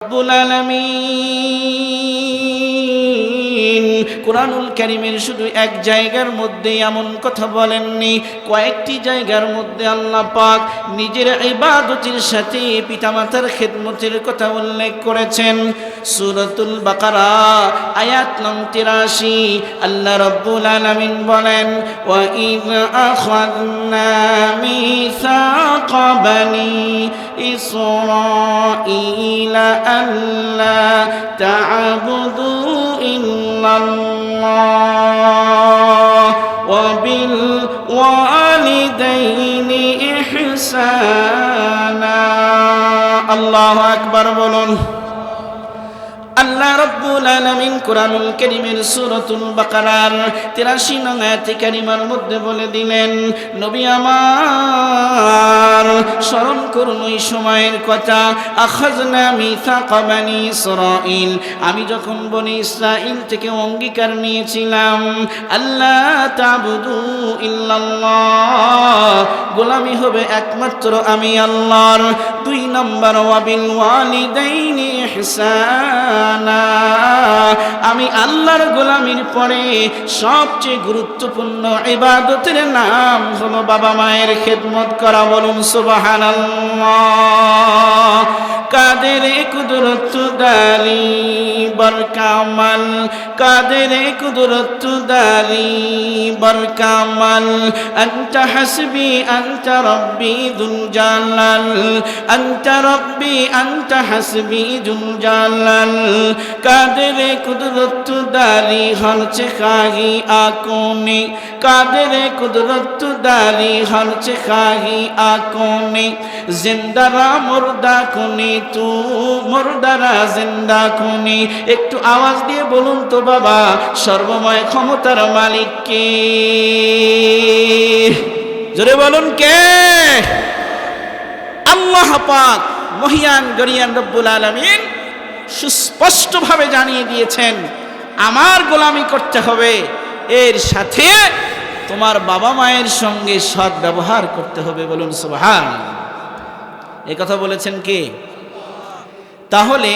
রব্বুল আলামিন কুরআনুল কারীমের শুধু এক জায়গার মধ্যে এমন কথা বলেননি, কয়েকটি জায়গার মধ্যে আল্লাহ পাক নিজের ইবাদতের সাথে পিতামাতার খেদমতের কথা উল্লেখ করেছেন। সূরাতুল বাকারা আয়াত নং ৮৩ আল্লাহ রব্বুল আলামিন বলেন, ওয়া ইয আখাযনা মিসাকা বানি ইসরাঈলা আল্লা তা'বুদু ইল্লাল্লাহ ওয়া বিল ওয়ালিদাইনি ইহসানা। আল্লাহু আকবার বলুন। আল্লাহ রব্বুল আলামিন কুরআনুল কারীমের সূরাতুল বাকারার ৮৩ নং আয়াতে কারিমার মধ্যে বলে দিলেন, নবী আমার স্মরণ করুন ওই সময়ের কথা, আখাযনা মিসাকা বানি ইসরাঈল, আমি যখন বনি ইসরাঈল থেকে অঙ্গীকার নিয়েছিলাম, আল্লাহ তা'বুদু ইল্লাল্লাহ, গোলামি হবে একমাত্র আমি আল্লাহর। ২ নম্বর ওয়া বিল ওয়ালিদাইনি ইহসানা, আমি আল্লাহর গোলামির পরে সবচেয়ে গুরুত্বপূর্ণ ইবাদতের নাম হলো বাবা মায়ের খেদমত করা। বলুন সুবহানাল্লাহ। কাদের কুদরত দারি বরকামাল, কাদের কুদরত দারি বরকামাল, আনতা হাসবি আনতা রব্বি যুল জালাল, আনতা রব্বি আনতা হাসবি যুল জালাল। কাদের কুদরত দারি হরচে খাহি আকোনি, কাদের কুদরত দারি হরচে খাহি আকোনি, জিন্দারা মুর্দা কোনি তু মুর্দারা জিন্দা কোনি। একটু আওয়াজ দিয়ে বলুন তো বাবা, সর্বময় ক্ষমতার মালিক কে? জোরে বলুন কে? আল্লাহ পাক মহিয়ান গরিয়ান রব্বুল আলামিন সুস্পষ্টভাবে জানিয়ে দিয়েছেন, আমার গোলামি করতে হবে, এর সাথে তোমার বাবা মায়ের সঙ্গে সৎ ব্যবহার করতে হবে। বলুন সুবহানাল্লাহ। এই কথা বলেছেন কে? তাহলে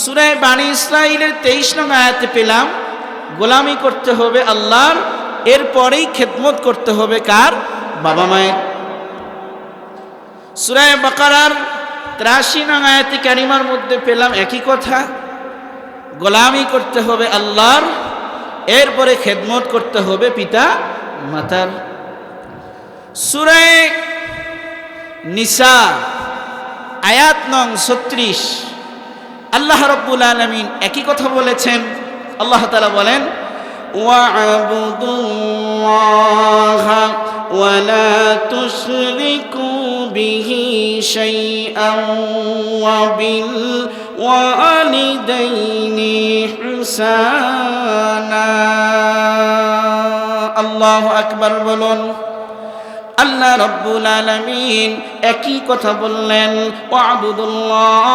সূরা বানী ইসরাঈলের ২৩ নং আয়াতে পেলাম গোলামি করতে হবে আল্লাহর, এরপরেই খেদমত করতে হবে কার? বাবা মায়ের। সূরা বাকারার ৮৩ নং আয়াতে কারিমার মধ্যে পেলাম একই কথা, গোলামি করতে হবে আল্লাহর, এরপরে খেদমত করতে হবে পিতা মাতার। সূরা নিসা আয়াত নং ৩৬ আল্লাহ রাব্বুল আলামিন একই কথা বলেছেন। আল্লাহ তাআলা বলেন, ওয়া'বুদুল্লাহা ওয়া লা তুশরিকু বিহি শাইআন ওয়া বিল ওয়ালিদাইনি ইহসানা। আল্লাহু আকবার বলুন। আল্লাহ রব্বুল আলামিন একই কথা বললেন, ওয়া'বুদুল্লাহ,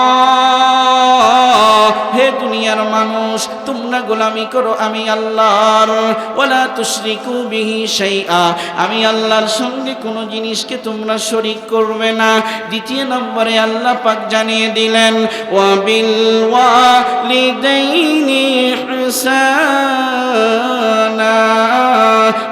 হে দুনিয়ার মানুষ তোমরা গোলামি করো আমি আল্লাহর, ওয়ালা তুশরিকু বিহি শাইআ, আমি আল্লাহর সঙ্গে কোনো জিনিসকে তোমরা শরীক করবে না। দ্বিতীয় নম্বরে আল্লাহ পাক জানিয়ে দিলেন, ওয়া বিল ওয়ালিদাইনি ইহসানা,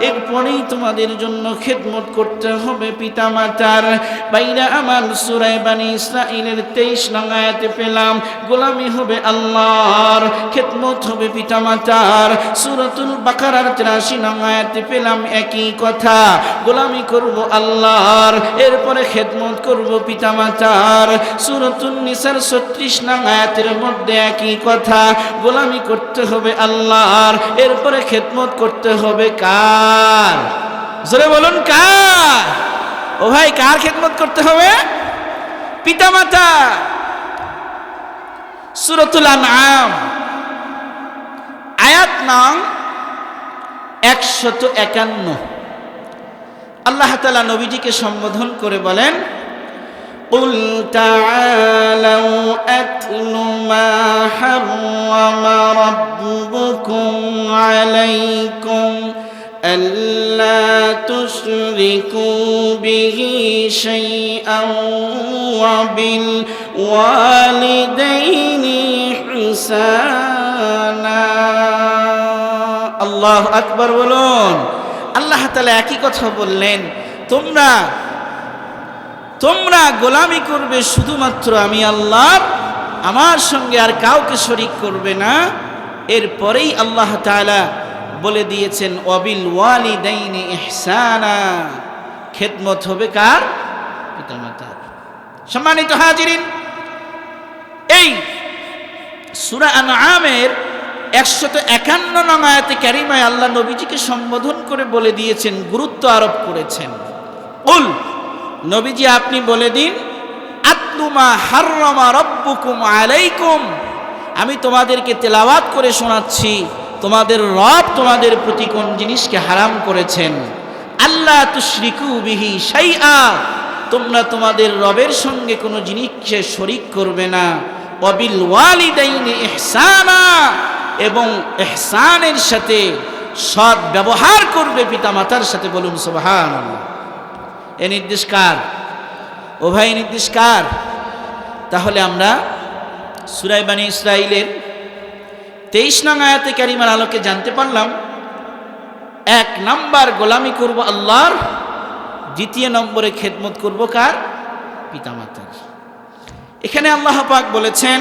এরপরেই তোমাদের জন্য খেদমত করতে হবে পিতা মাতার। বাইরা আমার, সূরা বানী ইসরাঈলের ২৩ নং আয়াতে পেলাম গোলামি হবে আল্লাহর, খেদমত হবে পিতা মাতার। সূরাতুল বাকারার ৮৩ নং আয়াতে পেলাম একই কথা, গোলামি করব আল্লাহর, এরপরে খেদমত করব পিতা মাতার। সূরাতুন নিসার ৩৬ নং আয়াতের মধ্যে একই কথা, গোলামি করতে হবে আল্লাহর, এরপরে খেদমত করতে হবে কার? জোরে বলুন কার? ও ভাই, কার খেদমত করতে হবে? পিতা মাতা। সূরাতুল আনআম আয়াত নং ১৫১ আল্লাহ তাআলা নবীজিকে সম্বোধন করে বলেন, قل تعالوا أتل ما حرم ربكم عليكم ألا تشركوا به شيئا وبالوالدين ইহসানা। আল্লাহু আকবার বলুন। আল্লাহ তাআলা একই কথা বললেন, তোমরা গোলামি করবে শুধুমাত্র আমি আল্লাহর, আমার সঙ্গে আর কাউকে শরীক করবে না। এরপরেই আল্লাহ তাআলা বলে দিয়েছেন ওয়াবিল ওয়ালিদাইনি ইহসানা, খেদমত হবে কার? পিতামাতার। সম্মানিত হাজিরিন, এই সূরা আনআমের 151 নং আয়াতে কারিমায় আল্লাহ নবীজিকে সম্বোধন করে বলে দিয়েছেন, গুরুত্ব আরোপ করেছেন। কুল, নবীজি আপনি বলে দিন, আতলু মা হাররামা রাব্বুকুম আলাইকুম, আমি তোমাদেরকে তেলাওয়াত করে শোনাচ্ছি তোমাদের রব তোমাদের প্রতি কোন জিনিসকে হারাম করেছেন। আল্লাহ তুশরিকু বিহি শাইআ, তোমরা তোমাদের রবের সঙ্গে কোনো জিনিসকে শরীক করবে না। ওয়াবিল ওয়ালিদাইনি ইহসানা, এবং ইহসানের সাথে সৎ ব্যবহার করবে পিতামাতার সাথে। বলুন সুবহানাল্লাহ। এ নির্দেশ কার? ও ভাই, নির্দেশ কার? তাহলে আমরা সূরা বনী ইসরাঈলের 23 নং আয়াতে কারিমার আলোকে জানতে পারলাম, 1 নাম্বার গোলামি করব আল্লাহর, 2 নম্বরে খেদমত করব কার? পিতামাতার। এখানে আল্লাহ পাক বলেছেন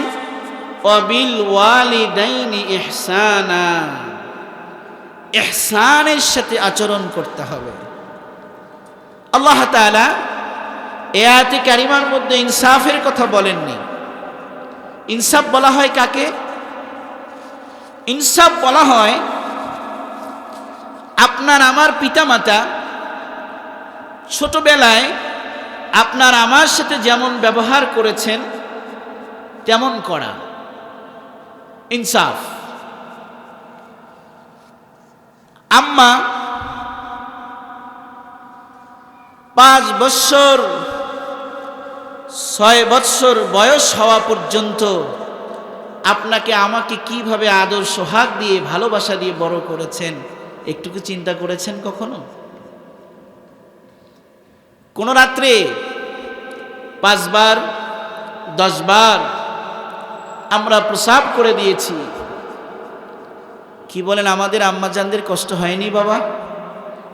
ওয়াবিল ওয়ালিদাইনি ইহসানা, ইহসানের সাথে আচরণ করতে হবে। আল্লাহ তাআলা এই আয়াতে কারিমার মধ্যে ইনসাফের কথা বলেননি। ইনসাফ বলা হয় কাকে? ইনসাফ বলা হয় আপনার আমার পিতামাতা ছোটবেলায় আপনার আমার সাথে যেমন ব্যবহার করেছেন তেমন করা, ইনসাফ। আম্মা 5 বৎসর 6 বৎসর বয়স হওয়া পর্যন্ত আপনাকে আমাকে কিভাবে আদর সোহাগ দিয়ে ভালোবাসা দিয়ে বড় করেছেন, একটুকু চিন্তা করেছেন কখনো? কোন রাত্রে 5 বার 10 বার আমরা প্রসাব করে দিয়েছি, কি বলেন আমাদের আম্মাজানদের কষ্ট হয়নি বাবা?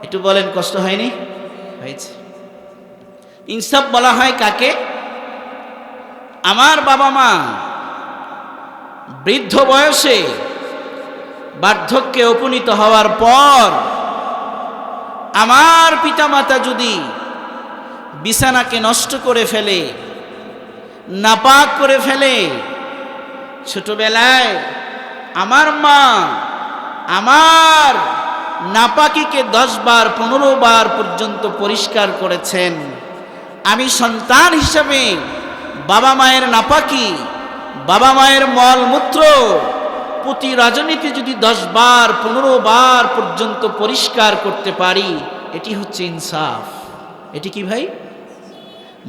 একটু বলেন, কষ্ট হয়নি? হয়েছে। ইনসাফ বলা হয় কাকে? আমার বাবা মা বৃদ্ধ বয়সে বার্ধক্যে উপনীত হওয়ার পর আমার পিতামাতা যদি বিছানাকে নষ্ট করে ফেলে, নাপাক করে ফেলে, ছোটবেলায় আমার মা আমার নাপাকিকে 10 বার 15 বার পর্যন্ত পরিষ্কার করেছেন, আমি সন্তান হিসাবে বাবা মায়ের নাপাকি, বাবা মায়ের মলমূত্র প্রতি রজনীতে যদি 10 বার 15 বার পর্যন্ত পরিষ্কার করতে পারি, এটি হচ্ছে ইনসাফ। এটি কি ভাই?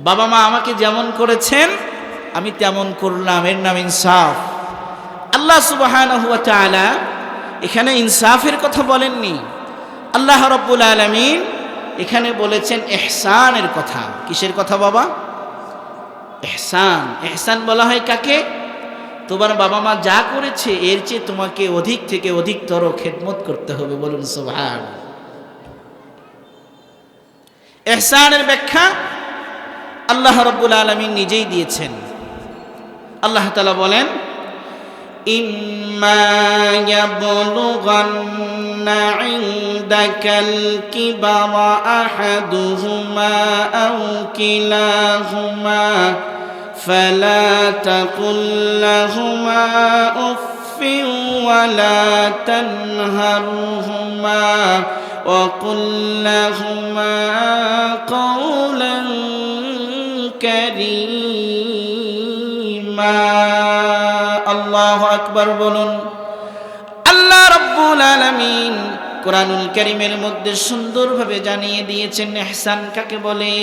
বাবা মা আমাকে যেমন করেছেন আমি তেমন করলাম, এর নাম ইনসাফ। আল্লাহ সুবহানাহু ওয়া তাআলা এখানে ইনসাফের কথা বলেননি, আল্লাহ রাব্বুল আলামিন এখানে বলেছেন ইহসানের কথা। কিসের কথা বাবা? ইহসান। ইহসান বলা হয় কাকে? তোমার বাবা মা যা করেছে এর চেয়ে তোমাকে অধিক থেকে অধিকতর খেদমত করতে হবে। বলুন সুবহানাল্লাহ। ইহসানের ব্যাখ্যা আল্লাহ রাব্বুল আলামিন নিজেই দিয়েছেন। আল্লাহ তাআলা বলেন, ইম্মা ইয়াবলুগান্না ইনদাকাল কিবারা আহাদুহুমা আও কিলাহুমা ফালা তাকুল লাহুমা উফফিন ওয়ালা তানহারহুমা وقل لهما قولا كريما। আল্লাহু আকবার বলুন। আল্লাহ রাব্বুল আলামিন কোরআনুল কারীমের মধ্যে সুন্দরভাবে জানিয়ে দিয়েছেন ইহসান কাকে বলে।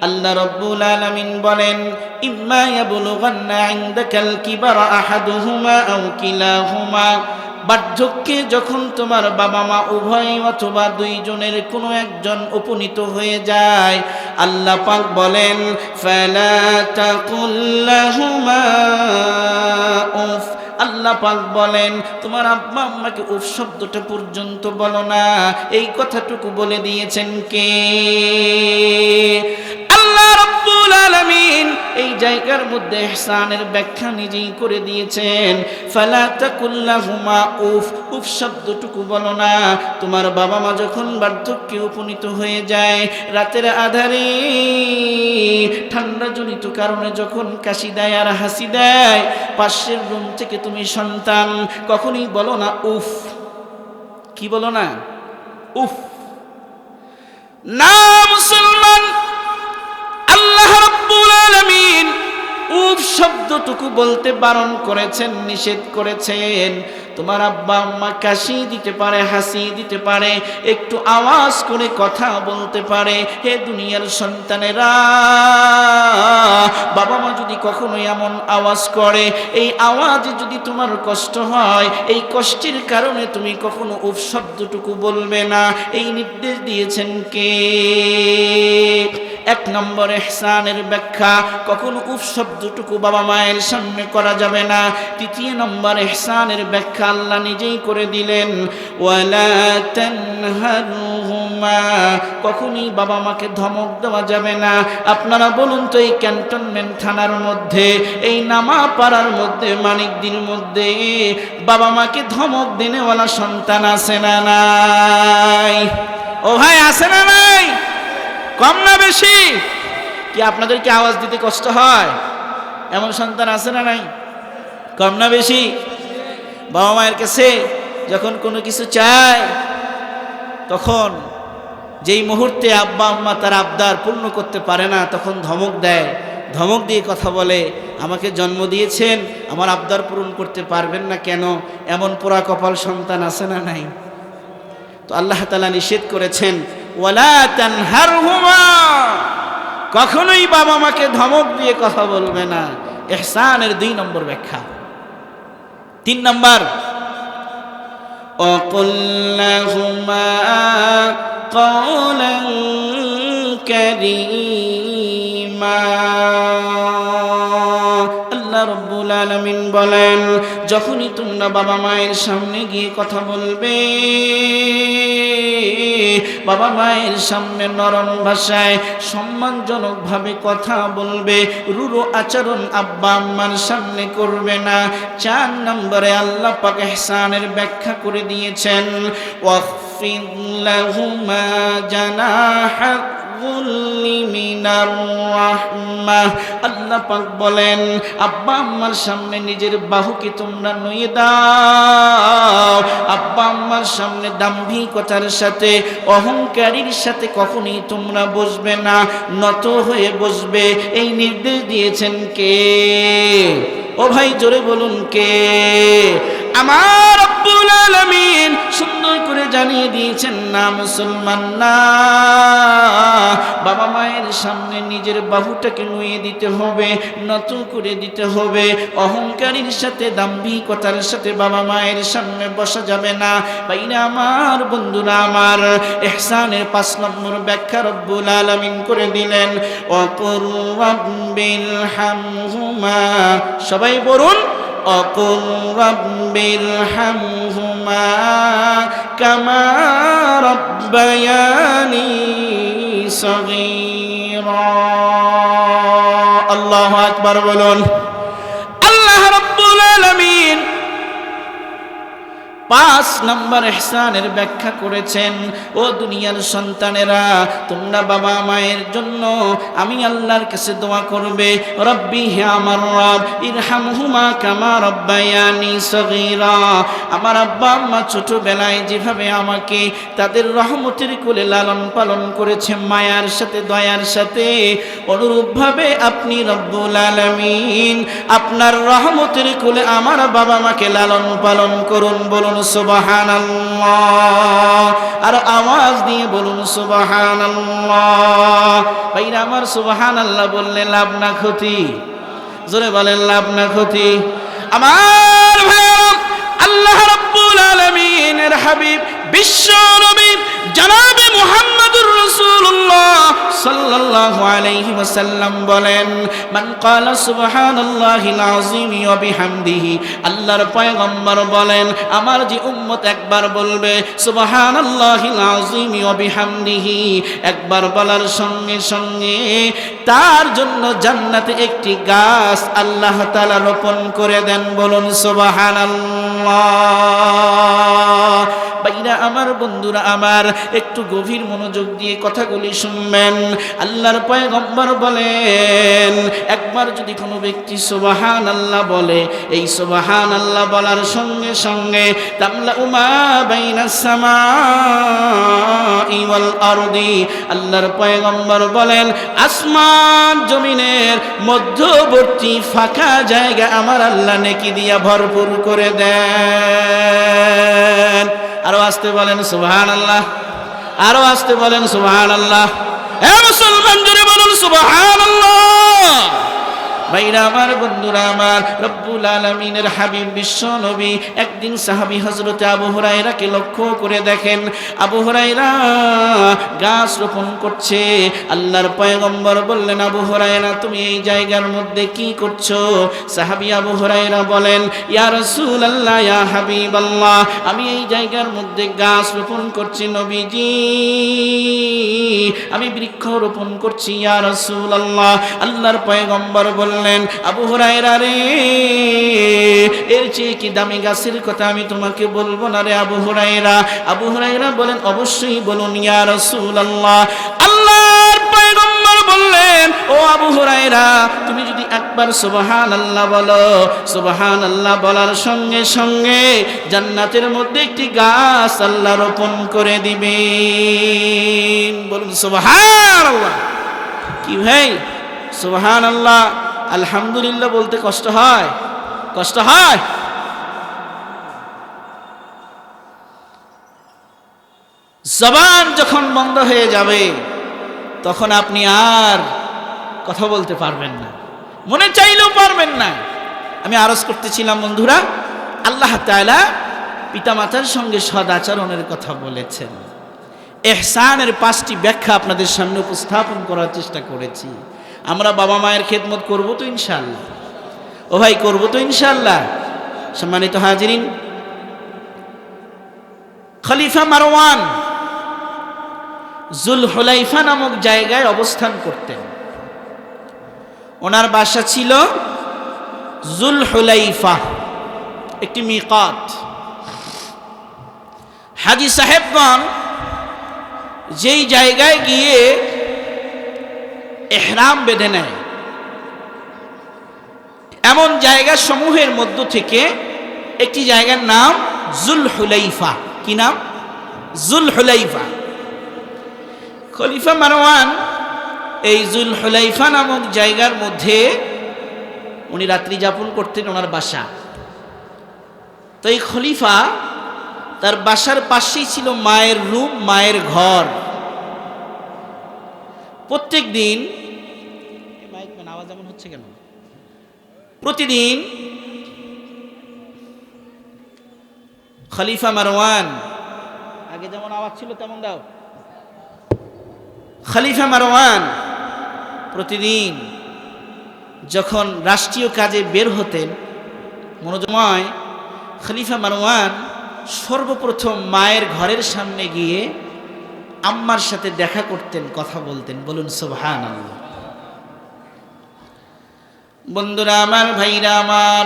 আল্লাহ রাব্বুল আলামিন বলেন, ইম্মা ইয়াবলুগান্না ইনদাকাল কিবারা আহাদুহুমা আও কিলাহুমা, বার্ধক্যে যখন তোমার বাবা মা উভয় অথবা 2 জনের কোনো একজন উপনীত হয়ে যায়, আল্লাহ পাক বলেন, ফালা তাকুল লাহুমা উফ, আল্লাহ আল্লাহ পাক বলেন তোমার আব্বা আম্মাকে উফ শব্দটা পর্যন্ত বলো না। এই কথাটুকু বলে দিয়েছেন কে? আল্লাহ রাব্বুল আলামিন এই জায়গার মধ্যে ইহসানের ব্যাখ্যা নিজেই করে দিয়েছেন। ফালা তাকুল্লাহুমা উফ, উফ শব্দটুকু বলো না। তোমার বাবা মা যখন বার্ধক্যে উপনীত হয়ে যায়, রাতের আধারে ঠান্ডাজনিত কারণে যখন কাশি দেয় আর হাসি দেয়, পাশের রুম থেকে তুমি সন্তান কখনোই বলো না উফ। কি বলো না? উফ না মুসলমান। আল্লাহ রাব্বুল আলামিন উফ শব্দটুকু বলতে বারণ করেছেন, নিষেধ করেছেন। তোমার আব্বা আম্মা কাশি দিতে পারে, হাসি দিতে পারে, একটু আওয়াজ করে কথা বলতে পারে। হে দুনিয়ার সন্তানেরা, বাবা মা যদি কখনো এমন আওয়াজ করে, এই আওয়াজে যদি তোমার কষ্ট হয়, এই কষ্টের কারণে তুমি কখনো উফ শব্দটুকু বলবে না। এই নির্দেশ দিয়েছেন কে? এক নম্বর ইহসানের ব্যাখ্যা, কখনো উফ শব্দটুকু বাবা মায়ের সামনে করা যাবে না। দ্বিতীয় নম্বর ইহসানের ব্যাখ্যা আল্লাহ নিজেই করে দিলেন, ওয়ালা তানহারহুমা, কখনোই বাবা মাকে ধমক দেওয়া যাবে না। আপনারা বলুন তো, এই ক্যান্টনমেন্ট থানার মধ্যে, এই নামাপাড়ার মধ্যে, মানিকদির মধ্যে বাবা মাকে ধমক দেনেওয়ালা সন্তান আছে না নাই? ও ভাই, আছে না নাই? কম না বেশি? কি আপনাদেরকে আওয়াজ দিতে কষ্ট হয়? এমন সন্তান আছে না নাই? কম না বেশি? বাবা মায়ের কাছে যখন কোনো কিছু চায়, তখন যেই মুহূর্তে আব্বা আম্মা তার আবদার পূর্ণ করতে পারে না, তখন ধমক দেয়। ধমক দিয়ে কথা বলে, আমাকে জন্ম দিয়েছেন, আমার আবদার পূরণ করতে পারবেন না কেন? এমন পোড়া কপাল সন্তান আছে না নাই? তো আল্লাহ তাআলা নিষেধ করেছেন, ওয়ালা তানহারহুমা, কখনোই বাবা মাকে ধমক দিয়ে কথা বলবে না। ইহসানের 2 নম্বর ব্যাখ্যা। 3 নম্বর, ওয়াকুল লাহুমা কওলান কারীমা। আল্লাহ রাব্বুল আলামিন বলেন, যখনই তোমরা বাবা মায়ের সামনে গিয়ে কথা বলবে, বাবা মায়ের সামনে নরম ভাষায় সম্মানজনকভাবে কথা বলবে, রূঢ় আচরণ আব্বা আম্মার সামনে করবে না। 4 নম্বরে আল্লাহ পাক ইহসানের ব্যাখ্যা করে দিয়েছেন, ওয়াখফিদ লাহুমা জানাহা যুল্লি মিনার রাহমাহ। আল্লাহ পাক বলেন, আব্বা আম্মার সামনে নিজের বাহুকে তোমরা নুয়ে দাও। আব্বা আম্মার সামনে দাম্ভিকতার সাথে, অহংকারীর সাথে কখনোই তোমরা বসবে না, নত হয়ে বসবে। এই নির্দেশ দিয়েছেন কে? ও ভাই, জোরে বলুন কে? আমার রব্বুল আলামিন সুন্দর করে জানিয়ে দিয়েছেন না মুসলমান না, বাবা মায়ের সামনে নিজের বাহুটাকে নুয়ে দিতে হবে, নত করে দিতে হবে। অহংকারীর সাথে, দাম্ভিকতার সাথে বাবা মায়ের সামনে বসা যাবে না। ভাইরা আমার, বন্ধুরা আমার, ইহসানের 5 নম্বর ব্যাখ্যা রব্বুল আলামিন করে দিলেন, ওয়াকুর রাব্বিল হামহুমা। সবাই বলুন, ওয়াকুর রাব্বিল হামহুমা কামা রাব্বায়ানি সগীরা। আল্লাহু আকবার বলুন। আল্লাহ রাব্বুল আলামিন 5 নম্বর ইহসানের ব্যাখ্যা করেছেন, ও দুনিয়ার সন্তানেরা, তোমরা বাবা মায়ের জন্য আমি আল্লাহর কাছে দোয়া করবে, রব্বি, হে আমার রব, ইরহামহুমা কামা রাব্বায়ানি সগীরা। আমার আব্বা আম্মা ছোটবেলায় যেভাবে আমাকে তাদের রহমতের কোলে লালন পালন করেছে, মায়ার সাথে, দয়ার সাথে, অনুরূপভাবে আপনি রব্বুল আলামিন আপনার রহমতের কোলে আমার বাবা মাকে লালন পালন করুন। বলুন সুবহানাল্লাহ। আর আওয়াজ দিয়ে বলুন সুবহানাল্লাহ। ভাইরা আমার, সুবহানাল্লাহ বললে লাভ না ক্ষতি? জোরে বলেন, লাভ না ক্ষতি? আমার ভাইরা, আল্লাহ রাব্বুল আলামিনের হাবিব বিশ্ব নবী জনাবে মুহাম্মদুর রাসূলুল্লাহ সাল্লাল্লাহু আলাইহি ওয়াসাল্লাম বলেন, মান ক্বালা সুবহানাল্লাহিল আযীম ওয়া বিহামদিহি, আল্লাহর পয়গম্বর বলেন আমার যে উম্মত একবার বলবে সুবহানাল্লাহিল আযীম ওয়া বিহামদিহি, একবার বলার সঙ্গে সঙ্গে তার জন্য জান্নাতে একটি গাছ আল্লাহ তাআলা রোপণ করে দেন। বলুন সুবহানাল্লাহ। ভাইরা আমার, বন্ধুরা আমার, একটু গভীর মনোযোগ দিয়ে কথাগুলি শুনবেন। আল্লাহর পয়গম্বর বলেন একবার যদি কোনো ব্যক্তি সুবহানাল্লাহ বলে, এই সুবহানাল্লাহ বলার সঙ্গে সঙ্গে তামলা উমা বাইনাস সামাই ওয়াল আরদি, আল্লাহর পয়গম্বর বলেন আসমান জমিনের মধ্যবর্তী ফাঁকা জায়গা আমার আল্লাহ নেকি দিয়া ভরপুর করে দেন। আরো আসতে বলেন সুবহানাল্লাহ, আরো আসতে বলেন সুবহানাল্লাহ। হে মুসলমান, জোরে বলুন সুবহানাল্লাহ। ভাইরা আমার, বন্ধুরা আমার, রব্বুল আলামিনের হাবিব বিশ্ব নবী একদিন সাহাবী হযরত আবু হুরায়রাকে লক্ষ্য করে দেখেন আবু হুরায়রা গাছ রোপণ করছে। আল্লাহর পয়গম্বর বললেন আবু হুরায়রা তুমি এই জায়গার মধ্যে কি করছো? সাহাবী আবু হুরায়রা বলেন ইয়া রাসূলুল্লাহ, ইয়া হাবিবাল্লাহ, আমি এই জায়গার মধ্যে গাছ রোপণ করছি নবীজি, আমি বৃক্ষ রোপণ করছি ইয়া রাসূলুল্লাহ। আল্লাহর পয়গম্বর বললেন আবু হুরায়রা রে, এর চেয়ে কি দামি গাছের কথা আমি তোমাকে বলবো না রে আবু হুরায়রা? আবু হুরায়রা বলেন অবশ্যই বলুন ইয়া রাসূলুল্লাহ। আল্লাহর পয়গম্বর বললেন ও আবু হুরায়রা, তুমি যদি একবার সুবহানাল্লাহ বলো, সুবহানাল্লাহ বলার সঙ্গে সঙ্গে জান্নাতের মধ্যে একটি গাছ আল্লাহ রোপণ করে দিবেন। বলুন সুবহানাল্লাহ। কি ভাই, সুবহানাল্লাহ আলহামদুলিল্লাহ বলতে কষ্ট হয়? কষ্ট হয়? জবান যখন বন্ধ হয়ে যাবে তখন আপনি আর কথা বলতে পারবেন না, মনে চাইলেও পারবেন না। আমি আরজ করতেছিলাম বন্ধুরা, আল্লাহ তাআলা পিতামাতার সঙ্গে সদাচরণের কথা বলেছেন। ইহসানের 5টি ব্যাখ্যা আপনাদের সামনে উপস্থাপন করার চেষ্টা করেছি। আমরা বাবা মায়ের খেদমত করব তো ইনশাআল্লাহ? ও ভাই, করব তো ইনশাআল্লাহ? সম্মানিত হাজিরিন, খলিফা মারওয়ান জুলহুলাইফা নামক জায়গায় অবস্থান করতেন। ওনার বাসা ছিল জুলহুলাইফা, একটি মিকাত। হাজী সাহেবগণ যেই জায়গায় গিয়ে ইহরাম বেঁধে নেয়, এমন জায়গা সমূহের মধ্য থেকে একটি জায়গার নাম জুলহুলাইফা। কি নাম? জুলহুলাইফা। খলিফা মারওয়ান এই জুলহুলাইফা নামক জায়গার মধ্যে উনি রাত্রি যাপন করতেন, ওনার বাসা। তো এই খলিফা, তার বাসার পাশেই ছিল মায়ের রুম, মায়ের ঘর। প্রত্যেক দিন আওয়াজ এমন হচ্ছে কেন? প্রতিদিন খলিফা মারওয়ান, আগে যেমন আওয়াজ ছিল তেমন দাও। খলিফা মারওয়ান প্রতিদিন যখন রাষ্ট্রীয় কাজে বের হতেন, মনোজময়, খলিফা মারওয়ান সর্বপ্রথম মায়ের ঘরের সামনে গিয়ে আম্মার সাথে দেখা করতেন, কথা বলতেন। বলুন সুবহানাল্লাহ। বন্ধুরা আমার, ভাইরা আমার,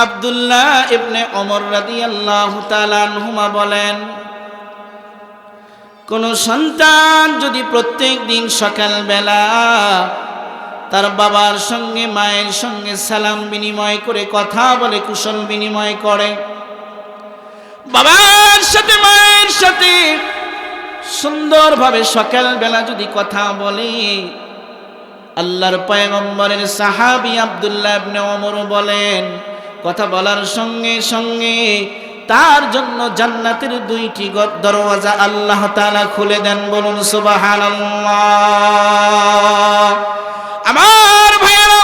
আব্দুল্লাহ ইবনে ওমর রাদিয়াল্লাহু তাআলা আনহুমা বলেন, কোন সন্তান যদি প্রত্যেক দিন সকালবেলা তার বাবার সঙ্গে মায়ের সঙ্গে সালাম বিনিময় করে কথা বলে, কুশল বিনিময় করে, বাবার সাথে মায়ের সাথে সুন্দরভাবে সকালবেলা যদি কথা বলে, আল্লাহর পয়গম্বরের সাহাবী আব্দুল্লাহ ইবনে ওমর বলেন কথা বলার সঙ্গে সঙ্গে তার জন্য জান্নাতের 2টি দরওয়াজা আল্লাহ তাআলা খুলে দেন। বলুন সুবহানাল্লাহ। আমার ভাইয়েরা,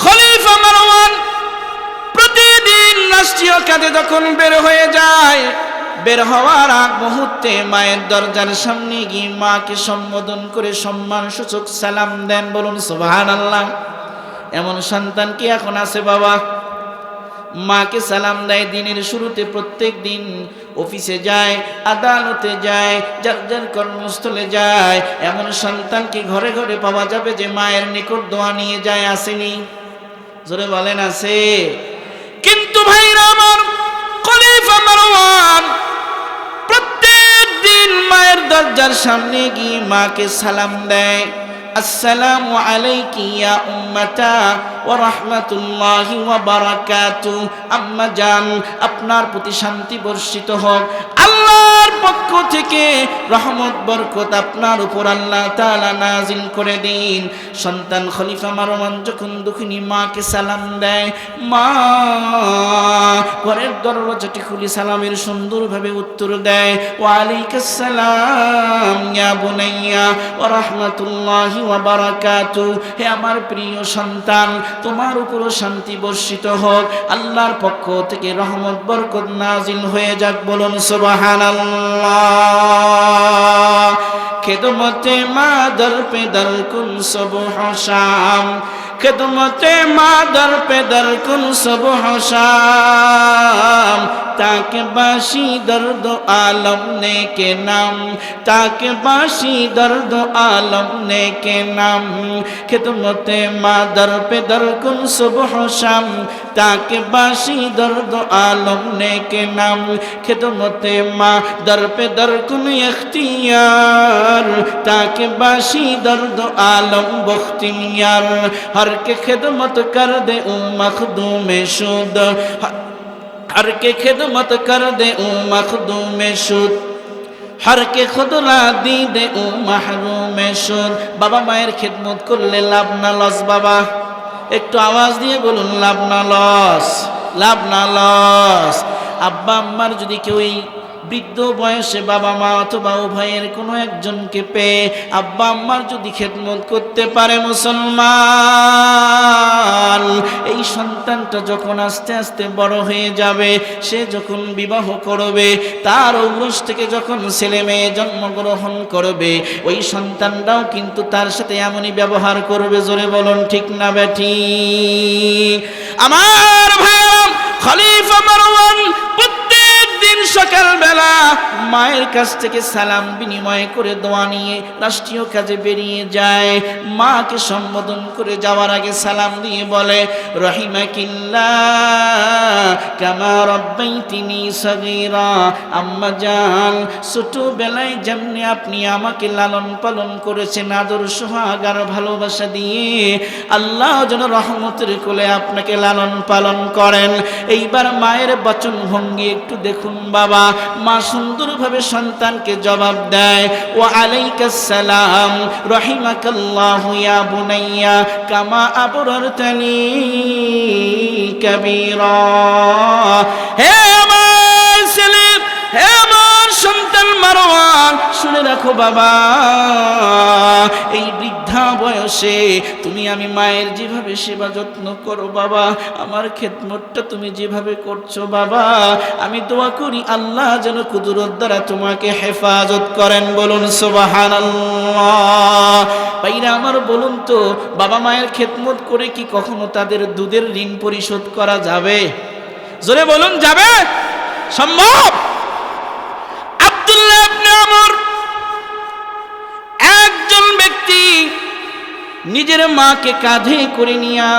খলিফা মারওয়ান প্রতিদিন রাষ্ট্রীয় কাজে যখন বের হয়ে যায়, বের হওয়ার আগ মুহূর্তে মায়ের দরজার সামনে গিয়ে মাকে সম্বোধন করে সম্মান সূচক সালাম দেন। বলুন সুবহানাল্লাহ। এমন সন্তান কি এখন আছে বাবা? মাকে সালাম দেয় দিনের শুরুতে, প্রত্যেক দিন অফিসে যায়, আদালতে যায়, যার যার কর্মস্থলে যায়। এমন সন্তান কি ঘরে ঘরে পাওয়া যাবে যে মায়ের নিকট দোয়া নিয়ে যায়? আসেনি? জোরে বলেন আছে। কিন্তু ভাইরা আমার, খলিফা মারওয়ান প্রত্যেক দিন মায়ের দরজার সামনে গিয়ে মাকে সালাম দেয়, আসসালামু আলাইকি ইয়া উম্মাতা ওয়া রাহমাতুল্লাহি ওয়া বারাকাতুহু। আম্মা জান, আপনার প্রতি শান্তি বর্ষিত হোক, আল্লাহর পক্ষ থেকে রহমত বরকত আপনার উপর আল্লাহ তাআলা নাজিল করে দিন। সন্তান খলিফা মারওয়ান যখন দুঃখিনী মাকে সালাম দেয়, মা ঘরের দরজাটি খুলে সালামের সুন্দরভাবে উত্তর দেয়, ওয়া আলাইকাস সালাম ইয়া বুনাইয়া ওয়া রাহমাতুল্লাহি ওয়া বারাকাতুহু। হে আমার প্রিয় সন্তান, তোমার উপর শান্তি বর্ষিত হোক, আল্লাহর পক্ষ থেকে রহমত বরকত নাজিল হয়ে যাক। বলুন সুবহানাল্লাহ। খেদমতে মা দর পে দর কুন সুবহ শাম, খেদমতে মা দর পে দর কুন সুবহ শাম। তাকে বাসি দর্দ আলম নে কে নাম, তাকে বাসি দর্দ আলম নে কে নাম। খেদমতে মা দর পে দর কুন সুবহ শাম, তাকে বাসি দর্দ আলম নে কে নাম। খেদমতে মা দর পে দর কুন ইখতিয়ার, তাকে বাসি দর্দ আলম বख्तियार। हर के खिदमत कर दे ऊ मखदूम शुद, हर के खिदमत कर दे ऊ मखदूम शुद, हर के खुदरा दी दे ऊ महरूम शुद। बाबा माয়ের খিদমত করলে লাভ না লস? বাবা একটু আওয়াজ দিয়ে বলুন, লাভ না লস? লাভ না লস? আব্বা আম্মার যদি কেউ এই বৃদ্ধ বয়সে বাবা মা অথবা উভয়ের কোনো একজনকে পেয়ে আব্বা আম্মার যদি খেদমত করতে পারে মুসলমান, এই সন্তানটা যখন আস্তে আস্তে বড় হয়ে যাবে, সে যখন বিবাহ করবে, তার ঔরস থেকে যখন ছেলে মেয়ে জন্মগ্রহণ করবে, ওই সন্তানটাও কিন্তু তার সাথে এমনই ব্যবহার করবে। জোরে বলুন ঠিক না বেঠিক? আমার ভাই খলিফা মারওয়ান সকালবেলা মায়ের কাছ থেকে সালাম বিনিময় করে দোয়া নিয়ে রাষ্ট্রীয় কাজে বেরিয়ে যায়। মাকে সম্বোধন করে যাওয়ার আগে সালাম দিয়ে বলে, রহিমাকিল্লাহ কামা রাব্বাইতিনি সগীরা। আম্মা জান, ছোটবেলায় যেমনি আপনি আমাকে লালন পালন করেছেন আদর সোহাগ আর ভালোবাসা দিয়ে, আল্লাহ যেন রহমতের কোলে আপনাকে লালন পালন করেন। এইবার মায়ের বচন ভঙ্গি একটু দেখুন বাবা। মা সুন্দরভাবে সন্তানকে জবাব দেয়, ওয়া আলাইকাস সালাম রহিমাকাল্লাহু ইয়া বুনাইয়া কামা আবরারতানি কাবীরা। হে আমার ছেলে, হে আমার সন্তান মারওয়ান, শুনে রাখো বাবা, এই বৃদ্ধা বয়সে তুমি আমি মায়ের যেভাবে সেবা যত্ন করো বাবা, আমার খেদমতটা তুমি যেভাবে করছো বাবা, আমি দোয়া করি আল্লাহ যেন কুদরত দ্বারা তোমাকে হেফাজত করেন। বলুন সুবহানাল্লাহ। ভাইরা আমার, বলুন তো, বাবা মায়ের খেদমত করে কি কখনো তাদের দুধের ঋণ পরিশোধ করা যাবে? জোরে বলুন, যাবে? সম্ভব? আব্দুল্লাহ ইবনে আমর একজন ব্যক্তি নিজের মাকে কাঁধে করে নিয়া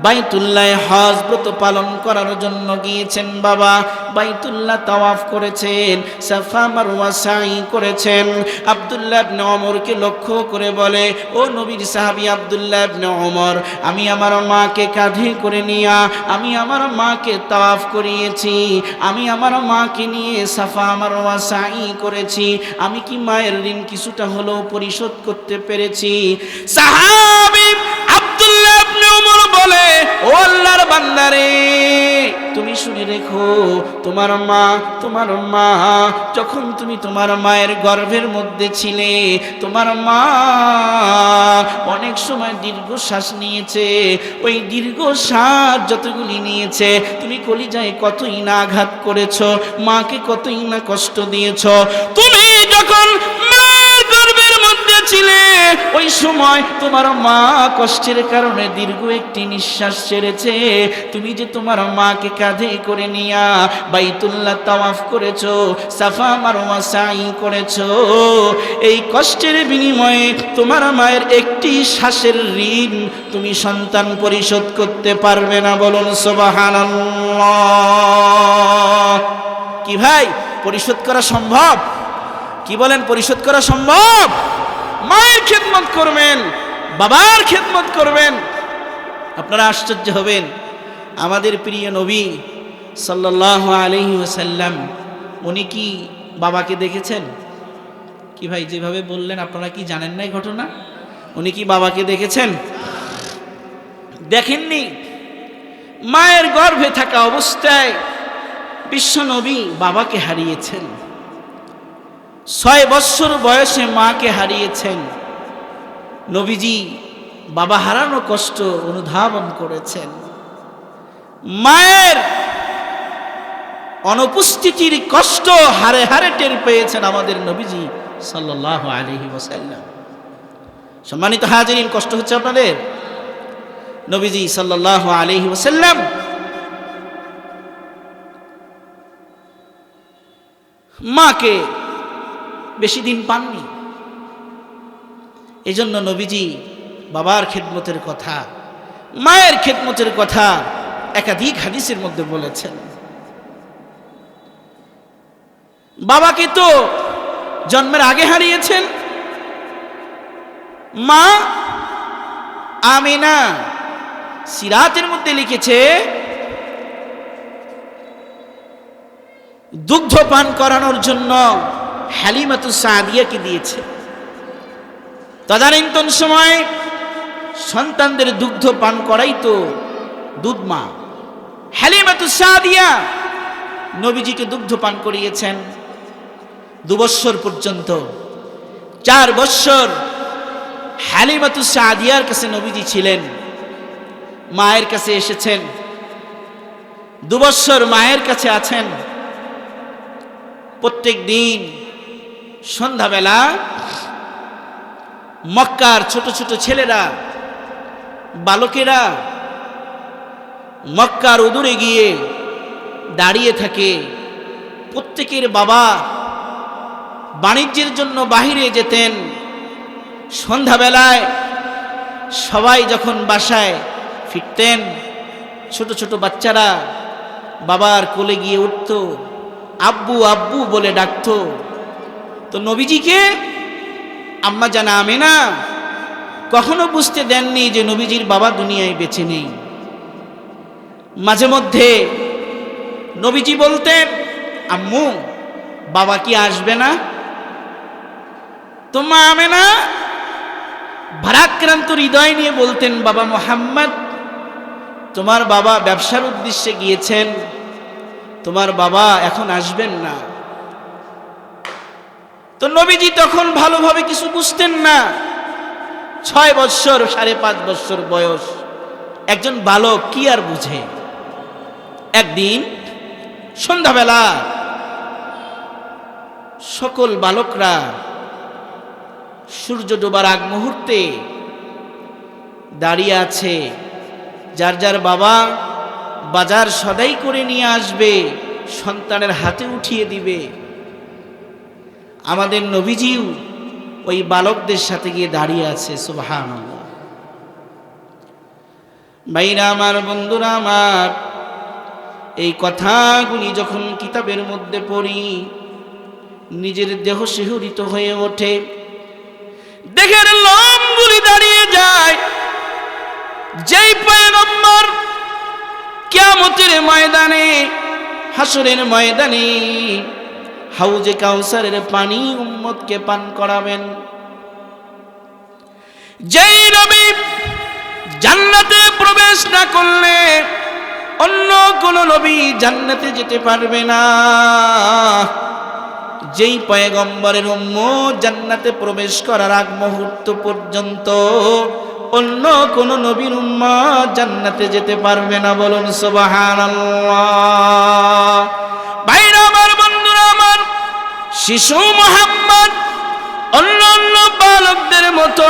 বাইতুল্লাহ হজ ব্রত পালন করার জন্য গিয়েছেন বাবা। বাইতুল্লাহ তাওয়াফ করেছেন, সাফা মারওয়া সাই করেছেন। আব্দুল্লাহ ইবনে ওমরকে লক্ষ্য করে বলে, ও নবীর সাহাবী আব্দুল্লাহ ইবনে ওমর, আমি আমার মাকে কাঁধে করে নিয়া আমি আমার মাকে তাওয়াফ করিয়েছি, আমি আমার মাকে নিয়ে সাফা মারওয়া সাই করেছি, আমি কি মায়ের ঋণ কিছুটা হলেও পরিশোধ করতে পেরেছি? সাহাবী আব্দুল্লাহ ইবনে ওমর বলে, ও আল্লাহর বান্দারে, তুমি শুনে রেখো, তোমার মা যখন তুমি তোমার মায়ের গর্ভের মধ্যে ছিলে, তোমার মা অনেক সময় দীর্ঘশ্বাস নিয়েছে। ওই দীর্ঘশ্বাস যতগুলি নিয়েছে, তুমি কলিজায় কতই না আঘাত করেছো, মাকে কতই না কষ্ট দিয়েছো। তুমি যখন মায়ের গর্ভের মধ্যে ছিলে, ওই সময় তোমার মা কষ্টের কারণে দীর্ঘ একটি নিঃশ্বাস ছেড়েছে। তুমি যে তোমার মাকে কাঁধে করে নিয়া বাইতুল্লাহ তাওয়াফ করেছো, সাফা মারওয়া সাই করেছো, এই কষ্টের বিনিময়ে তোমার মায়ের একটি শ্বাসের ঋণ তুমি সন্তান পরিশোধ করতে পারবে না। বলুন সুবহানাল্লাহ। কি ভাই, পরিশোধ করা সম্ভব? কি বলেন, পরিশোধ করা সম্ভব? মায়ের খেদমত করবেন, বাবার খেদমত করবেন। আপনারা আশ্চর্য হবেন, আমাদের প্রিয় নবী সাল্লাল্লাহু আলাইহি ওয়াসাল্লাম উনি কি বাবাকে দেখেছেন? কি ভাই, যেভাবে বললেন আপনারা কি জানেন না এই ঘটনা? উনি কি বাবাকে দেখেছেন? দেখেননি। মায়ের গর্ভে থাকা অবস্থায় বিশ্ব নবী বাবাকে হারিয়েছেন। 6 বছর বয়সে মাকে হারিয়েছেন। নবীজি বাবা হারানো কষ্ট অনুধাবন করেছেন। মায়ের অনুপস্থিতির কষ্ট হারে হারে টের পেয়েছেন আমাদের নবীজি সাল্লাল্লাহু আলাইহি ওয়াসাল্লাম। সম্মানিত হাজিরিন, কষ্ট হচ্ছে আপনাদের? নবীজি সাল্লাল্লাহু আলাইহি ওয়াসাল্লাম মাকে বেশি দিন পাননি। এজন্য নবীজি বাবার খেদমতের কথা, মায়ের খেদমতের কথা একাধিক হাদিসের মধ্যে বলেছেন। বাবাকে তো জন্মের আগে হারিয়েছেন। মা আমিনা সিরাতের মধ্যে লিখেছে, দুগ্ধ পান করানোর জন্য হালিমাতুস সাদিয়াকে দিয়েছে। তদানীন্তন সময় সন্তানদের দুগ্ধ পান করাই তো দুধ মা। হালিমাতুস সাদিয়া নবীজিকে দুগ্ধ পান করিয়েছেন 2 বছর পর্যন্ত। 4 বছর হালিমাতুস সাদিয়ার কাছে নবীজি ছিলেন, মায়ের কাছে এসেছেন। 2 বছর মায়ের কাছে আছেন। প্রত্যেক দিন সন্ধ্যাবেলা মক্কার ছোট ছোট ছেলেরা, বালকেরা মক্কার উদূরে গিয়ে দাঁড়িয়ে থাকে। প্রত্যেকের বাবা বাণিজ্যের জন্য বাহিরে যেতেন। সন্ধ্যাবেলায় সবাই যখন বাসায় ফিরতেন, ছোট ছোট বাচ্চারা বাবার কোলে গিয়ে উঠত, আব্বু আব্বু বলে ডাকত। তো নবীজিকে আম্মা জানা আমেনা কখনো বুঝতে দেননি যে নবীজির বাবা দুনিয়ায় বেঁচে নেই। মাঝে মধ্যে নবীজি বলতেন, আম্মু বাবা কি আসবে না? তো মা আমেনা ভারাক্রান্ত হৃদয় নিয়ে বলতেন, বাবা মুহাম্মদ, তোমার বাবা ব্যবসার উদ্দেশ্যে গিয়েছেন, তোমার বাবা এখন আসবেন না। তো নবীজি তখন ভালোভাবে কিছু বুঝতেন না। 6 বছর 5.5 বছর বয়স, একজন বালক কি আর বুঝে। একদিন সন্ধ্যাবেলা সকল বালকরা সূর্য ডোবার আগ মুহূর্তে দাঁড়িয়ে আছে। যার যার বাবা বাজার সদাই করে নিয়ে আসবে, সন্তানের হাতে উঠিয়ে দিবে। আমাদের নবীজিও ওই বালকদের সাথে গিয়ে দাঁড়িয়ে আছে। সুবহানাল্লাহ। ভাইরা আমার, বন্ধুরা আমার, এই কথাগুলি যখন কিতাবের মধ্যে পড়ি, নিজের দেহ শিহরিত হয়ে ওঠে, দেহের লোমগুলি দাঁড়িয়ে যায়। যেই পয়গম্বর কিয়ামতের ময়দানে, হাসরের ময়দানে হাউজে কাউসারের পানি উম্মতকে পান করাবেন, যেই নবী জান্নাতে প্রবেশ না করলে অন্য কোনো নবী জান্নাতে যেতে পারবে না। যেই পয়গম্বরের উম্মত জান্নাতে প্রবেশ করার আগ মুহূর্ত পর্যন্ত অন্য কোন নবীর উম্মত জান্নাতে যেতে পারবে না। বলুন সুবহানাল্লাহ। ভাইরা আমার, বন্ধুরা আমার, শিশু মুহাম্মদ অন্য বালকদের মতো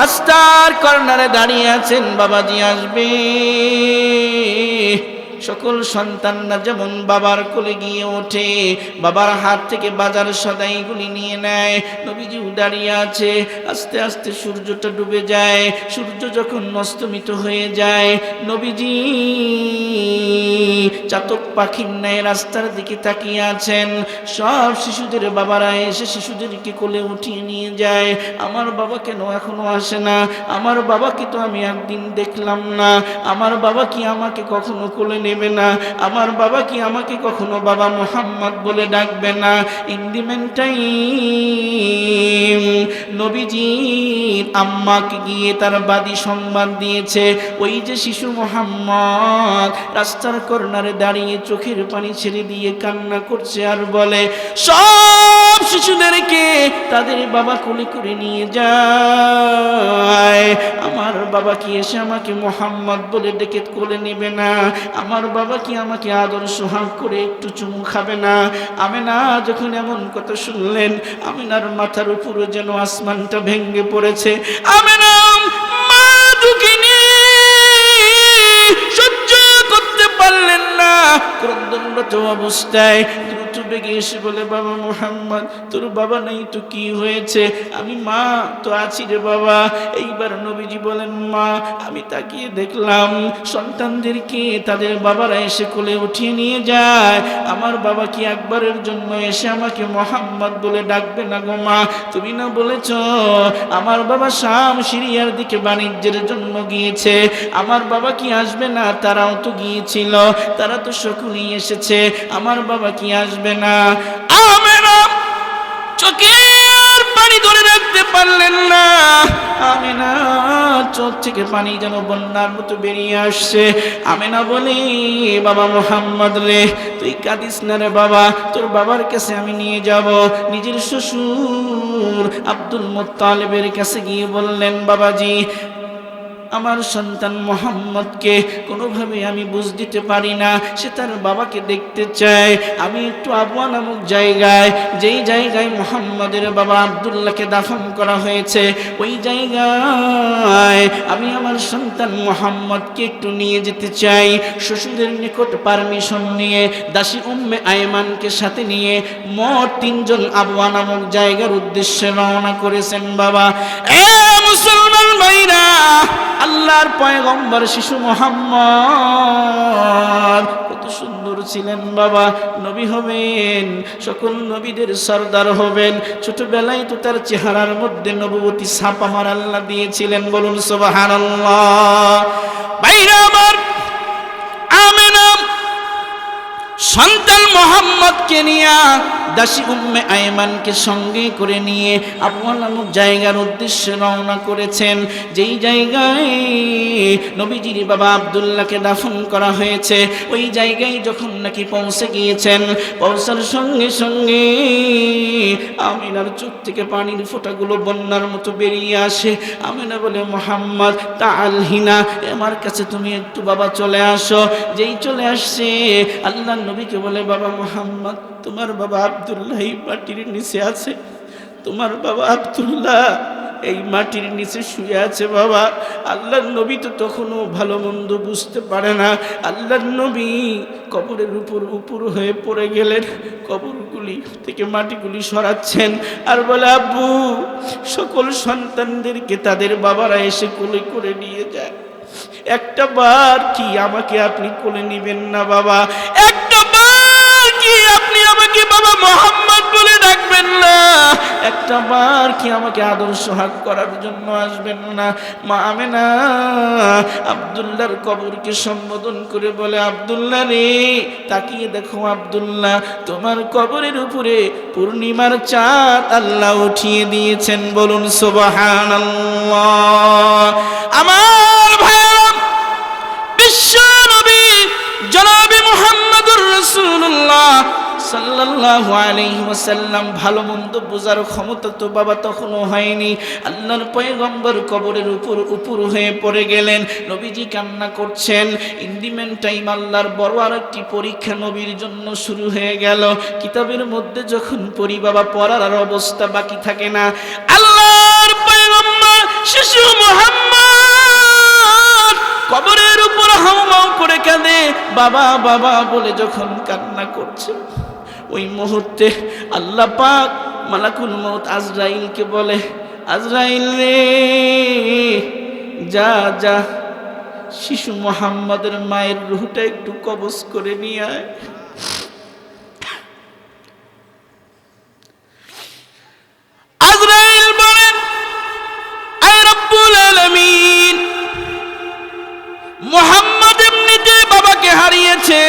রাস্তার কর্নারে দাঁড়িয়ে আছেন, বাবাজি আসবে। সকল সন্তানরা যেমন বাবার কোলে গিয়ে ওঠে, বাবার হাত থেকে বাজার সদাইগুলি নিয়ে নেয়, নবীজিও দাঁড়িয়ে আছে। আস্তে আস্তে সূর্যটা ডুবে যায়। সূর্য যখন অস্তমিত হয়ে যায়, নবীজি চাতক পাখির ন্যায় রাস্তার দিকে তাকিয়ে আছেন। সব শিশুদের বাবারা এসে শিশুদেরকে কোলে উঠিয়ে নিয়ে যায়। আমার বাবা কেন এখনো আসে না? আমার বাবাকে তো আমি একদিন দেখলাম না। আমার বাবা কি আমাকে কখনো কোলে নেবে না? আমার বাবা কি আমাকে কখনো বাবা মুহাম্মদ বলে ডাকবে না? ইন দি মেনটাইম নবীজির আম্মাকে গিয়ে তার বাদী সংবাদ দিয়েছে, ওই যে শিশু মুহাম্মদ রাস্তার কর্নারে দাঁড়িয়ে চোখের পানি ছেড়ে দিয়ে কান্না করছে আর বলে, সব শিশুদেরকে তাদের বাবা কোলে করে নিয়ে যায়। আমার বাবা কি এসে আমাকে মুহাম্মদ বলে ডেকে কোলে নেবে না? আমার বাবা কি আমাকে আদর সোহাগ করে একটু চুমু খাবে না? আমেনা যখন এমন কথা শুনলেন, আমেনার মাথার উপরে যেন আসমানটা ভেঙে পড়েছে। আমেনা মা দুঃখিনী সহ্য করতে পারলেন না, ক্রন্দনরত অবস্থায় দ্রুত বেগে এসে বলে, বাবা মুহাম্মদ, তোর বাবা নাই তো কি হয়েছে? আমি মা তো আছি রে বাবা। এইবার নবীজি বলেন, মা আমি তাকিয়ে দেখলাম সন্তানদেরকে তাদের বাবারা এসে কোলে উঠিয়ে নিয়ে যায়। আমার বাবা কি একবারের জন্য এসে আমাকে মুহাম্মদ বলে ডাকবে না গো মা? তুমি না বলেছ আমার বাবা শাম সিরিয়ার দিকে বাণিজ্যের জন্য গিয়েছে? আমার বাবা কি আসবে না? তারাও তো গিয়েছিল, তারা তো সকলেই এসেছে, আমার বাবা কি আসবে না? আমেনা চোখের পানি ধরে রাখতে পারলেন না। আমেনা চোখ থেকে পানি যেন বন্যার মতো বেরিয়ে আসছে। আমেনা বলে, বাবা মুহাম্মদ রে, তুই কাঁদিস না রে বাবা, তোর বাবার কাছে আমি নিয়ে যাব। নিজের শ্বশুর আব্দুল মুত্তালিবের কাছে গিয়ে বললেন, বাবাজি আমার সন্তান মুহাম্মদকে কোনোভাবে আমি বুঝ দিতে পারি না, সে তার বাবাকে দেখতে চায়। আমি একটু আবওয়া নামক জায়গায়, যেই জায়গায় মুহাম্মদের বাবা আব্দুল্লাহকে দাফন করা হয়েছে, ওই জায়গায় আমি আমার সন্তান মুহাম্মদকে একটু নিয়ে যেতে চাই। শ্বশুরের নিকট পারমিশন নিয়ে দাসী উম্মে আয়মানকে সাথে নিয়ে মোট 3 জন আবওয়া নামক জায়গার উদ্দেশ্যে রওনা করেছেন। বাবা এ মুসলমান ভাইরা, আল্লাহর পয়গম্বর শিশু মুহাম্মদ কত সুন্দর ছিলেন বাবা। নবী হবেন, সকল নবীদের সরদার হবেন। ছোটবেলায় তো তার চেহারার মধ্যে নবুয়তি ছাপ আমার আল্লাহ দিয়েছিলেন। বলুন সুবহানাল্লাহ। ভাইরা আমার, আমেনা সন্তান মুহাম্মদকে নিয়ে দাসী উম্মে আয়মানকে সঙ্গে করে নিয়ে আবওয়া নামক জায়গার উদ্দেশ্যে রওনা করেছেন, যেই জায়গায় নবীজির বাবা আব্দুল্লাহকে দাফন করা হয়েছে। ওই জায়গায় যখন নাকি পৌঁছে গিয়েছেন, পৌঁছার সঙ্গে সঙ্গে আমিনার চোখ থেকে পানির ফোঁটাগুলো বন্যার মতো বেরিয়ে আসে। আমিনা বলে, মুহাম্মদ তাআল হিনা, আমার কাছে তুমি একটু বাবা চলে আসো। যেই চলে আসছে, আল্লাহ নবীকে বলে, বাবা মুহাম্মদ, তোমার বাবা আব্দুল্লাহ এই মাটির নিচে আছে। তোমার বাবা আব্দুল্লাহ এই মাটির নিচে শুয়ে আছে বাবা। আল্লাহর নবী তো তখনও ভালো মন্দ বুঝতে পারে না। আল্লাহর নবী কবরের উপর হয়ে পড়ে গেলেন। কবরগুলি থেকে মাটিগুলি সরাচ্ছেন আর বলে, আব্বু, সকল সন্তানদেরকে তাদের বাবারা এসে কোলে করে নিয়ে যায়। একটা বার কি আমাকে আপনি কোলে নিবেন না বাবা? একটা বার কি আপনি আমাকে বাবা মুহাম্মদ বলে ডাকবেন না? একটা বার কি আমাকে আদর সোহাগ করার জন্য আসবেন না? মা আমেনা আব্দুল্লাহর কবরকে সম্বোধন করে বলে, আব্দুল্লাহ রে, তাকিয়ে দেখো আব্দুল্লাহ, তোমার কবরের উপরে পূর্ণিমার চাঁদ আল্লাহ উঠিয়ে দিয়েছেন। বলুন সুবহানাল্লাহ। আমার ভাই, বিশ্ব নবী জনাব সাল্লাল্লাহু আলাইহি ওয়াসাল্লাম ভালো মন্দ বোঝার ক্ষমতা তো বাবা তখনও হয়নি। আল্লাহর পয়গম্বর কবরের উপর হয়ে পড়ে গেলেন। নবীজি কান্না করছেন। ইন দি মেন টাইম আল্লাহর বড় আরেকটি পরীক্ষা নবীর জন্য শুরু হয়ে গেল। কিতাবের মধ্যে যখন পড়ি বাবা, পড়ার আর অবস্থা বাকি থাকে না। আল্লাহর পয়গম্বর শিশু মুহাম্মদ কবরের উপর হাউমাউ করে কাঁদে, বাবা বাবা বলে যখন কান্না করছে, ওই মুহূর্তে আল্লাহ পাক মালাকুল মউত আজরাইলকে বলে, আজরাইল রে, যা যা শিশু মুহাম্মাদের মায়ের রূহটা একটু কবজ করে নিয়ে আয়। আজরাইল বলেন, আয় রব্বুল আলামিন, মুহাম্মদ এমনিতে বাবাকে হারিয়েছে,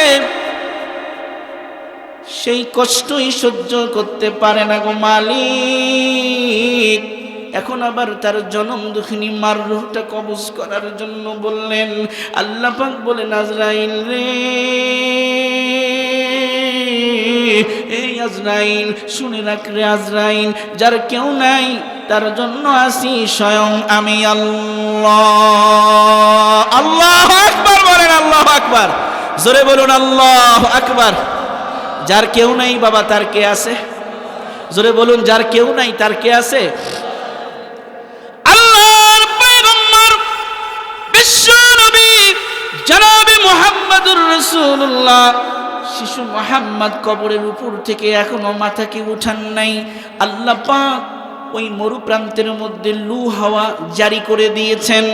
সেই কষ্টই সহ্য করতে পারে না গো মালিক। এখন আবার তার জনম দুঃখিনী মার রূহটা কবজ করার জন্য বললেন। আল্লাহ পাক বলেন, আজরাইল রে, এই আজরাইল শুনে রাখ রে আজরাইল, যার কেউ নাই তার জন্য আসি স্বয়ং আমি আল্লাহ। আল্লাহু আকবার বলেন, আল্লাহু আকবার, জোরে বলুন আল্লাহু আকবার। যার কেউ নাই বাবা, তার কে আছে? জোরে বলুন, যার কেউ নাই তার কে আছে? আল্লাহর পয়গম্বর বিশ্ব নবী জনাবে মুহাম্মদুর রাসূলুল্লাহ শিশু মুহাম্মদ কবরের উপর থেকে এখনো মাথাকে উঠান নাই। আল্লাহ পাক ওই মরু প্রান্তের মধ্যে লু হাওয়া জারি করে দিয়েছেন।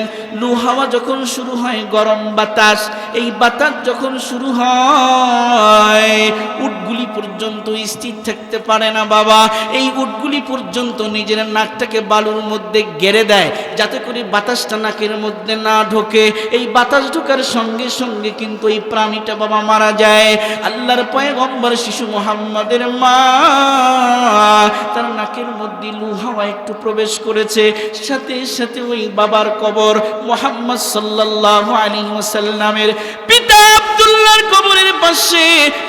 লু হাওয়া যখন শুরু হয়, গরম বাতাস, এই বাতাস যখন শুরু হয়, উটগুলি পর্যন্ত স্থির থাকতে পারে না বাবা। এই উটগুলি পর্যন্ত নিজের নাকটাকে বালুর মধ্যে গেড়ে দেয়, যাতে করে বাতাসটা নাকের মধ্যে না ঢোকে। এই বাতাস ঢোকার সঙ্গে সঙ্গে কিন্তু এই প্রাণীটা বাবা মারা যায়। আল্লাহর পয়গম্বর শিশু মুহাম্মাদের মা, তার নাকের মধ্যে লু হাওয়া একটু প্রবেশ করেছে, সাথে সাথে ওই বাবার কবর মুহাম্মদ সাল্লাল্লাহু আলাইহি ওয়াসাল্লামের পিতা আব্দুল্লাহর কবরের পাশে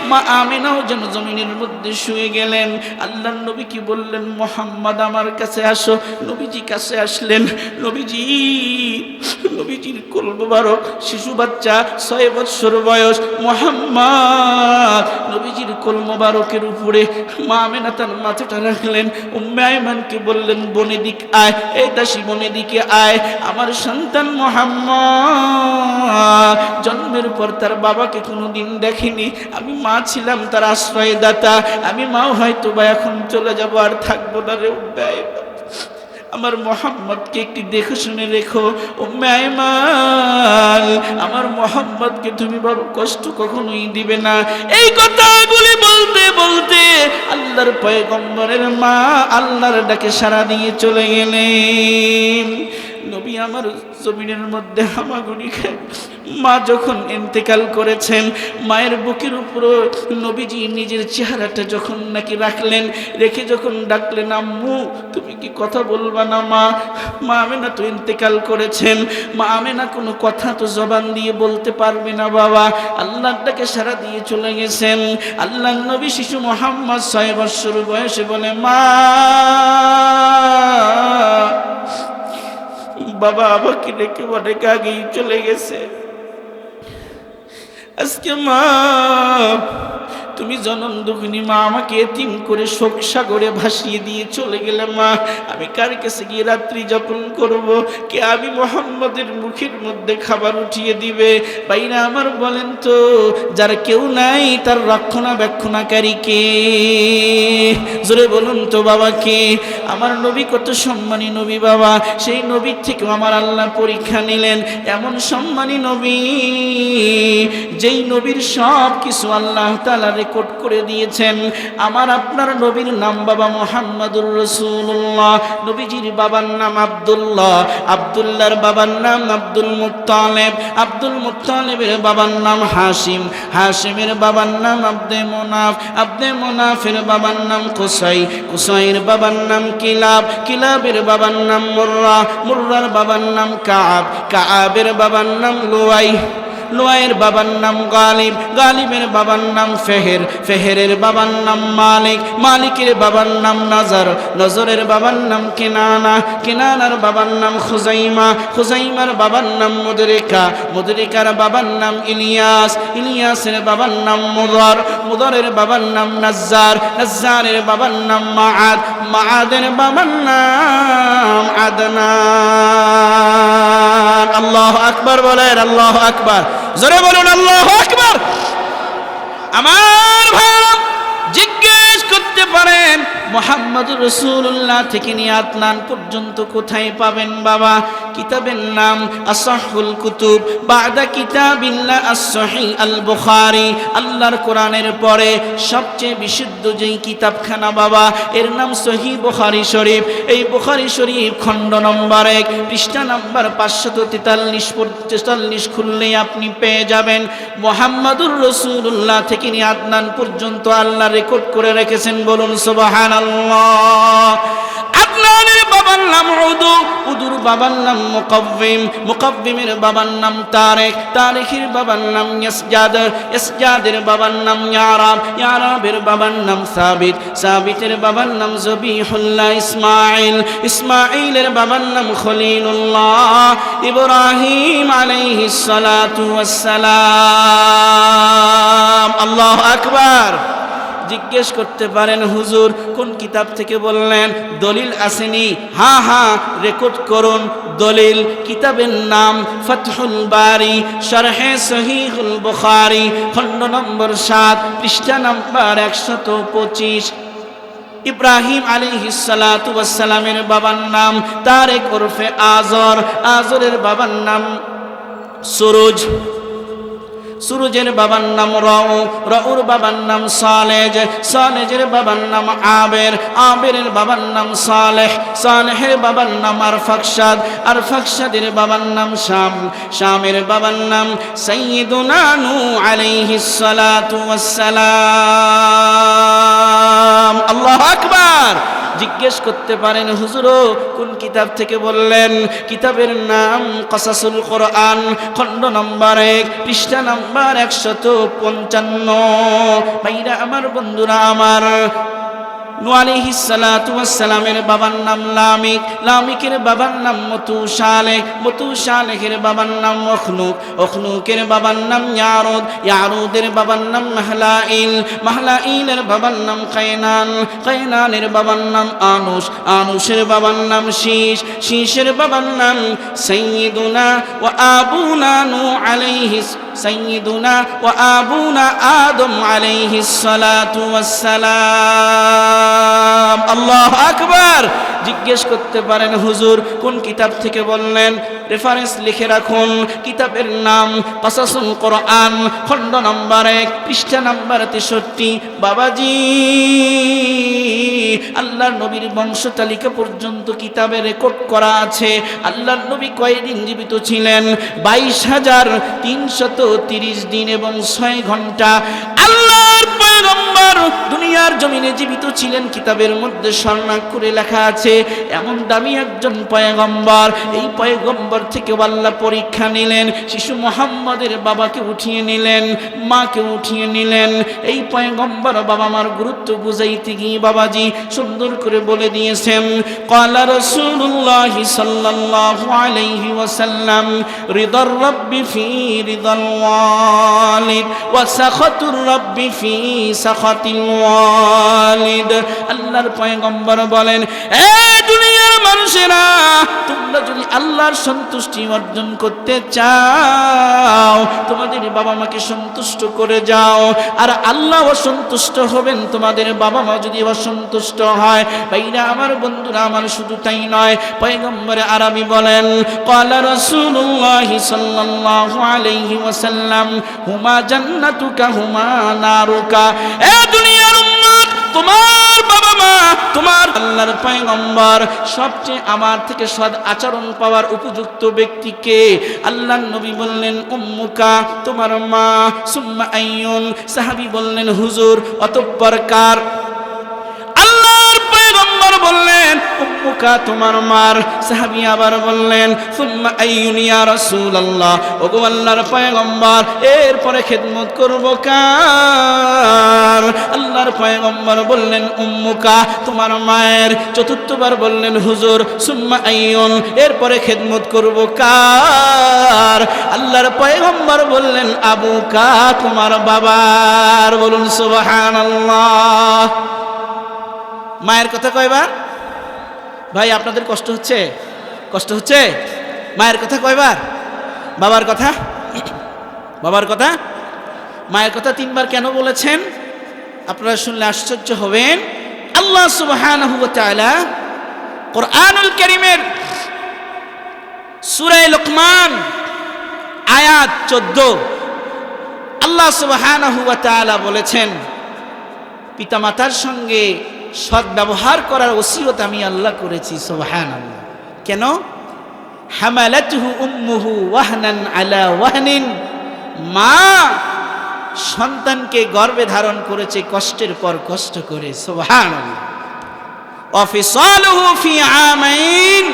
মা আমিনাও যেন জমিনের মধ্যে শুয়ে গেলেন। আল্লাহর নবী কি বললেন, মুহাম্মদ আমার কাছে আসো। নবীজি কাছে আসলেন। নবীজির কোল মোবারক, শিশু বাচ্চা 6 বছর বয়স মুহাম্মদ, নবীজির কোল মোবারকের উপরে মা আমিনা তার মাথাটা রাখলেন। উম্মে আইমানকে বললেন, বনে দিক আয়, এই দাসী বনে দিকে আয়। আমার সন্তান মুহাম্মদ জন্মের পর তার বাবাকে কোনোদিন দেখেনি। আমি মা ছিলাম তার আশ্রয়দাতা। আমি মাও হয়তো বা এখন চলে যাবো, আর থাকবো না রে উম্মে আইমান। আমার মুহাম্মদকে একটু দেখে শুনে রেখো উম্মে আইমান। আমার মুহাম্মদকে তুমি বড় কষ্ট কখনোই দিবে না। এই কথাগুলি বলতে বলতে আল্লাহর পয়গম্বরের মা আল্লাহর ডাকে সাড়া দিয়ে চলে গেলেন। নবী আমার জমিনের মধ্যে হামাগুড়ি খায়। মা যখন ইন্তেকাল করেছেন, মায়ের বুকের উপর নবীজি নিজের চেহারাটা যখন নাকি রাখলেন, রেখে যখন ডাকলেন, আম্মু তুমি কি কথা বলবা না? মা আমেনা তো ইন্তেকাল করেছেন। মা আমেনা কোনো কথা তো জবান দিয়ে বলতে পারবে না বাবা। আল্লাহর ডাকে সাড়া দিয়ে চলে গেছেন। আল্লাহর নবী শিশু মুহাম্মদ 6 বছর বয়সে বলে, মা বাবা আমাকে ডেকে অনেক আগেই চলে গেছে। আজকে মা তুমি জনম দুঃখিনী মা, আমাকে এতিম করে শোক সাগরে ভাসিয়ে দিয়ে চলে গেলে। মা আমি কার কাছে গিয়ে রাত্রি যাপন করব? কে আমি মুহাম্মদের মুখের মধ্যে খাবার উঠিয়ে দিবে? বাইরা আমার বলেন তো, যার কেউ নাই তার রক্ষণাবেক্ষণাকারী কে? জোরে বলুন তো বাবা কে? আমার নবী কত সম্মানী নবী বাবা। সেই নবীর থেকে আমার আল্লাহ পরীক্ষা নিলেন। এমন সম্মানী নবী, যেই নবীর সব কিছু আল্লাহ তাআলা রেকর্ড করে দিয়েছেন। আমার আপনার নবীর নাম বাবা মুহাম্মদুর রাসূলুল্লাহ। নবীজির বাবার নাম আব্দুল্লাহ, আব্দুল্লাহর বাবার নাম আব্দুল মুত্তালিব, আব্দুল মুত্তালিবের বাবার নাম হাশিম, হাশিমের বাবার নাম আব্দে মুনাফ, আব্দে মুনাফের বাবার নাম কুসাই, কুসাইয়ের বাবার নাম কিলাব, কিলাবের বাবার নাম মুররা, মুররার বাবার নাম কাব, কাবের বাবার নাম লুয়াই, লুয়াইয়ের বাবার নাম গালিব, গালিবের বাবার নাম ফেহের, ফেহেরের বাবার নাম মালিক, মালিকের বাবার নাম নজর, নজরের বাবার নাম কেনানা, কেনানার বাবার নাম খুজাইমা, খুজাইমার বাবার নাম মুদরিকা, মুদরিকার বাবার নাম ইলিয়াস, ইলিয়াসের বাবার নাম মুদর, মুদরের বাবার নাম নাজ্জার, নাজ্জারের বাবার নাম মাআদ, মাআদের বাবার নাম আদনান। আল্লাহু আকবার বলেন, আল্লাহু আকবার, জোরে বলুন আল্লাহু আকবার। আমার ভাই জিজ্ঞেস করতে পারেন মুহাম্মদুর রাসূলুল্লাহ থেকে নিয়ে আদনান পর্যন্ত কোথায় পাবেন বাবা? কিতাবের নাম আসাহুল কুতুব বাদা কিতাবিল্লাহ as-সহিহ আল-বুখারী। আল্লাহর কোরআনের পরে সবচেয়ে বিশুদ্ধ যেই কিতাবখানা বাবা, এর নাম সহিহ বুখারী শরীফ। এই বুখারী শরীফ খণ্ড নম্বর 1 পৃষ্ঠা নম্বর 543 খুললেই আপনি পেয়ে যাবেন মুহাম্মদুর রাসূলুল্লাহ থেকে নিয়ে আদনান পর্যন্ত আল্লাহ রেকর্ড করে রেখেছেন। বলুন সুবহানাল্লাহ। আদনানের বাবার নাম উদু, উদুর বাবার নাম মুকাব্বিম, মুকাব্বিমের বাবার নাম তারেক, তারেকের বাবার নাম ইয়াসজাদ, ইয়াসজাদের বাবার নাম ইয়ারাব, ইয়ারাবের বাবার নাম সাবিত, সাবিতের বাবার নাম জবিহুল্লাহ ইসমাঈল, ইসমাঈলের বাবার নাম খলিলুল্লাহ ইব্রাহিম আলাইহিস সালাতু ওয়াস সালাম। আল্লাহু আকবার। জিজ্ঞেস করতে পারেন হুজুর কোন কিতাব থেকে বললেন? দলিল আসেনি? হ্যাঁ হ্যাঁ, রেকর্ড করুন দলিল। কিতাবের নাম ফাতহুল বারি শরহে সহিহুল বুখারী, খণ্ড নম্বর 7 পৃষ্ঠা নম্বর 125। ইব্রাহিম আলাইহিস সালাতু ওয়াস সালামের বাবার নাম তারেক ওরফে আজর, আজরের বাবার নাম সুরুজ, সুরুজের বাবার নাম রউ, রউর বাবার নাম সালেজ, সালেজের বাবার নাম আবের, আবেরের বাবার নাম সালেহ, সালেহের বাবার নাম আরফাকশাদ, আরফাকশাদের বাবার নাম শাম, শামের বাবার নাম সাইয়্যিদুনা নূহ আলাইহিস সালাতু ওয়াস সালাম। আল্লাহু আকবার। জিজ্ঞেস করতে পারেন হুজুর কোন কিতাব থেকে বললেন? কিতাবের নাম কাসাসুল কোরআন, খণ্ড নম্বর 1 পৃষ্ঠা নম্বর 155। ভাইরা আমার, বন্ধুরা আমার, নূহ আলাইহিস সালাতু ওয়াস সালামের বাবার নাম লামিক, লামিকের বাবার নাম মতু শালেহ, মতু শালেহের বাবার নাম অখনুক, অখনুকের বাবার নাম ইয়ারুদ, ইয়ারুদের বাবার নাম মাহলাইল, মাহলাইলের বাবার নাম কায়নান, কায়নানের বাবার নাম আনুশ, আনুশের বাবার নাম শীশ, শীশের বাবার নাম সাইয়্যিদুনা ওয়া আবুনা নূহ আলাইহিস, সাইয়্যিদুনা ওয়া আবুনা আদম আলাইহিস সালাতু ওয়াস সালাম। আল্লাহু আকবার। জিজ্ঞেস করতে পারেন হুজুর কোন কিতাব থেকে বললেন? রেফারেন্স লিখে রাখুন। কিতাবের নাম কাসাসুল কোরআন, খণ্ড নম্বর 1 পৃষ্ঠা নম্বর 63। বাবাজি, আল্লাহর নবীর বংশ তালিকা পর্যন্ত কিতাবে রেকর্ড করা আছে। আল্লাহর নবী কয়দিন জীবিত ছিলেন? 22,330 দিন এবং 6 ঘন্টা। আল্লাহর পয়গম্বর দুনিয়ার জমিনে জীবিত ছিলেন, কিতাবের মধ্যে স্বর্ণাক্ষরে লেখা আছে। এমন দামি একজন পয়গম্বর, এই পয়গম্বর থেকে আল্লাহ পরীক্ষা নিলেন। শিশু মুহাম্মদের বাবাকে উঠিয়ে নিলেন, মাকে উঠিয়ে নিলেন। এই পয়গম্বর বাবা মার গুরুত্ব বুঝাইতে গিয়ে বাবাজি সুন্দর করে বলে দিয়েছেন, ক্বালা রাসূলুল্লাহ সাল্লাল্লাহু আলাইহি ওয়াসাল্লাম, রিদার রাব্বি ফি রিদাল ওয়ালিদ ওয়া সাখাতুর রাব্বি ফি সাখাতিল ওয়ালিদ। আল্লাহর পয়গম্বর বলেন, এ দুনিয়ার মানুষেরা, তোমরা যদি আল্লাহর সন্তুষ্টি অর্জন করতে চাও, তোমাদের বাবা মাকে সন্তুষ্ট করে যাও। আর আল্লাহ অসন্তুষ্ট হবেন তোমাদের বাবা মা যদি অসন্তুষ্ট হয়। ভাইরা আমার, বন্ধুরা আমার, শুধু তাই নয়, পয়গম্বর আরবি বলেন, ক্বালা রাসূলুল্লাহ সাল্লাল্লাহু আলাইহি ওয়াসাল্লাম, হুমা জান্নাতুকা হুমা নারুকা। এ দুনিয়ার উম্মত, তোমার বাবা মা, তোমার আল্লাহর পয়গম্বর সবচেয়ে আমার থেকে সৎ আচরণ পাওয়ার উপযুক্ত ব্যক্তিকে? আল্লাহর নবী বললেন, উম্মুকা, তোমার মা। সুম্মা আইয়ুন? সাহাবী বললেন, হুজুর অতঃপর কার? আল্লাহর পয়গম্বর বললেন, উম্মুকা আবুকা, তোমার মার। সাহাবী আবার বললেন সুম্মা আইয়ুন ইয়া রাসূলুল্লাহ, ওগো আল্লাহর পয়গম্বর, এরপরে খেদমত করব কার? আল্লাহর পয়গম্বর বললেন উম্মুকা, তোমার মায়ের। চতুর্থবার বললেন হুজুর সুম্মা আইয়ুন, এরপরে খেদমত করব কার? আল্লাহর পয়গম্বর বললেন আবুকা, তোমার বাবার। বলুন সুবহানাল্লাহ। মায়ের কথা কয়বার? ভাই আপনাদের কষ্ট হচ্ছে? কষ্ট হচ্ছে? মায়ের কথা কয়বার? বাবার কথা? বাবার কথা? মায়ের কথা 3 বার কেন বলেছেন? আপনারা শুনলে আশ্চর্য হবেন। আল্লাহ সুবহানাহু ওয়া তাআলা কোরআনুল কারীমের সূরা লুকমান আয়াত 14 আল্লাহ সুবহানাহু ওয়া তাআলা বলেছেন, পিতামাতার সঙ্গে সৎ ব্যবহার করার ওসিয়ত আমি আল্লাহ করেছি। সুবহানাল্লাহ। কেন? হামালাতুহু উম্মুহু ওয়াহনান আলা ওয়াহনিন, মা সন্তানকে গর্ভে ধারণ করেছে কষ্টের পর কষ্ট করে। সুবহানাল্লাহ। ওয়া ফিসালুহু ফি আমাইন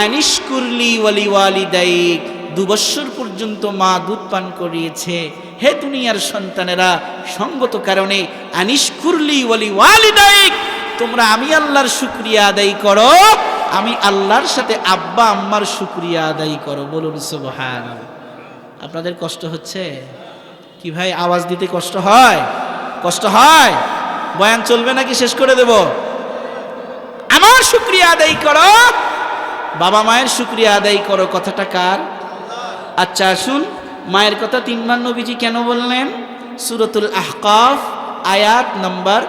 আনিশকুরলি ওয়া লিওয়ালিদাইক, 2 বছর পর্যন্ত মা দুধ পান করিয়েছে। হে দুনিয়ার সন্তানেরা, সঙ্গত কারণে আনিশকুরলি ওয়া লিওয়ালিদাইক, তোমরা আমি আল্লাহর শুকরিয়া আদায় করো, আমি আল্লাহর সাথে আব্বা আম্মার শুকরিয়া আদায় করো। বলুন সুবহানাল্লাহ। আপনাদের কষ্ট হচ্ছে কি ভাই? আওয়াজ দিতে কষ্ট হয়? কষ্ট হয়? বয়ান চলবে নাকি শেষ করে দেব? আমার শুকরিয়া আদায় করো, বাবা মায়ের শুকরিয়া আদায় করো, কথাটা কার? আচ্ছা আসুন, মায়ের কথা 3 বার নবীজি কেন বললেন? সূরাতুল আহকাফ আয়াত নম্বর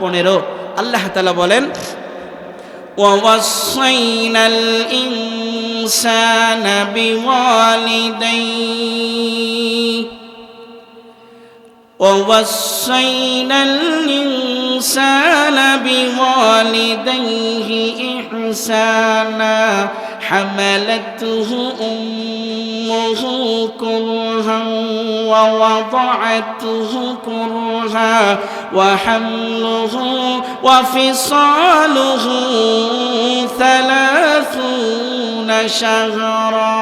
15 আল্লাহ তাআলা বলেন, ওয়াসাইনাল ইনসানা বিওয়ালিদাইহি ووصينا الإنسان بوالديه إحسانا حملته أمه كرها ووضعته كرها وحمله وفصاله 30 شهرا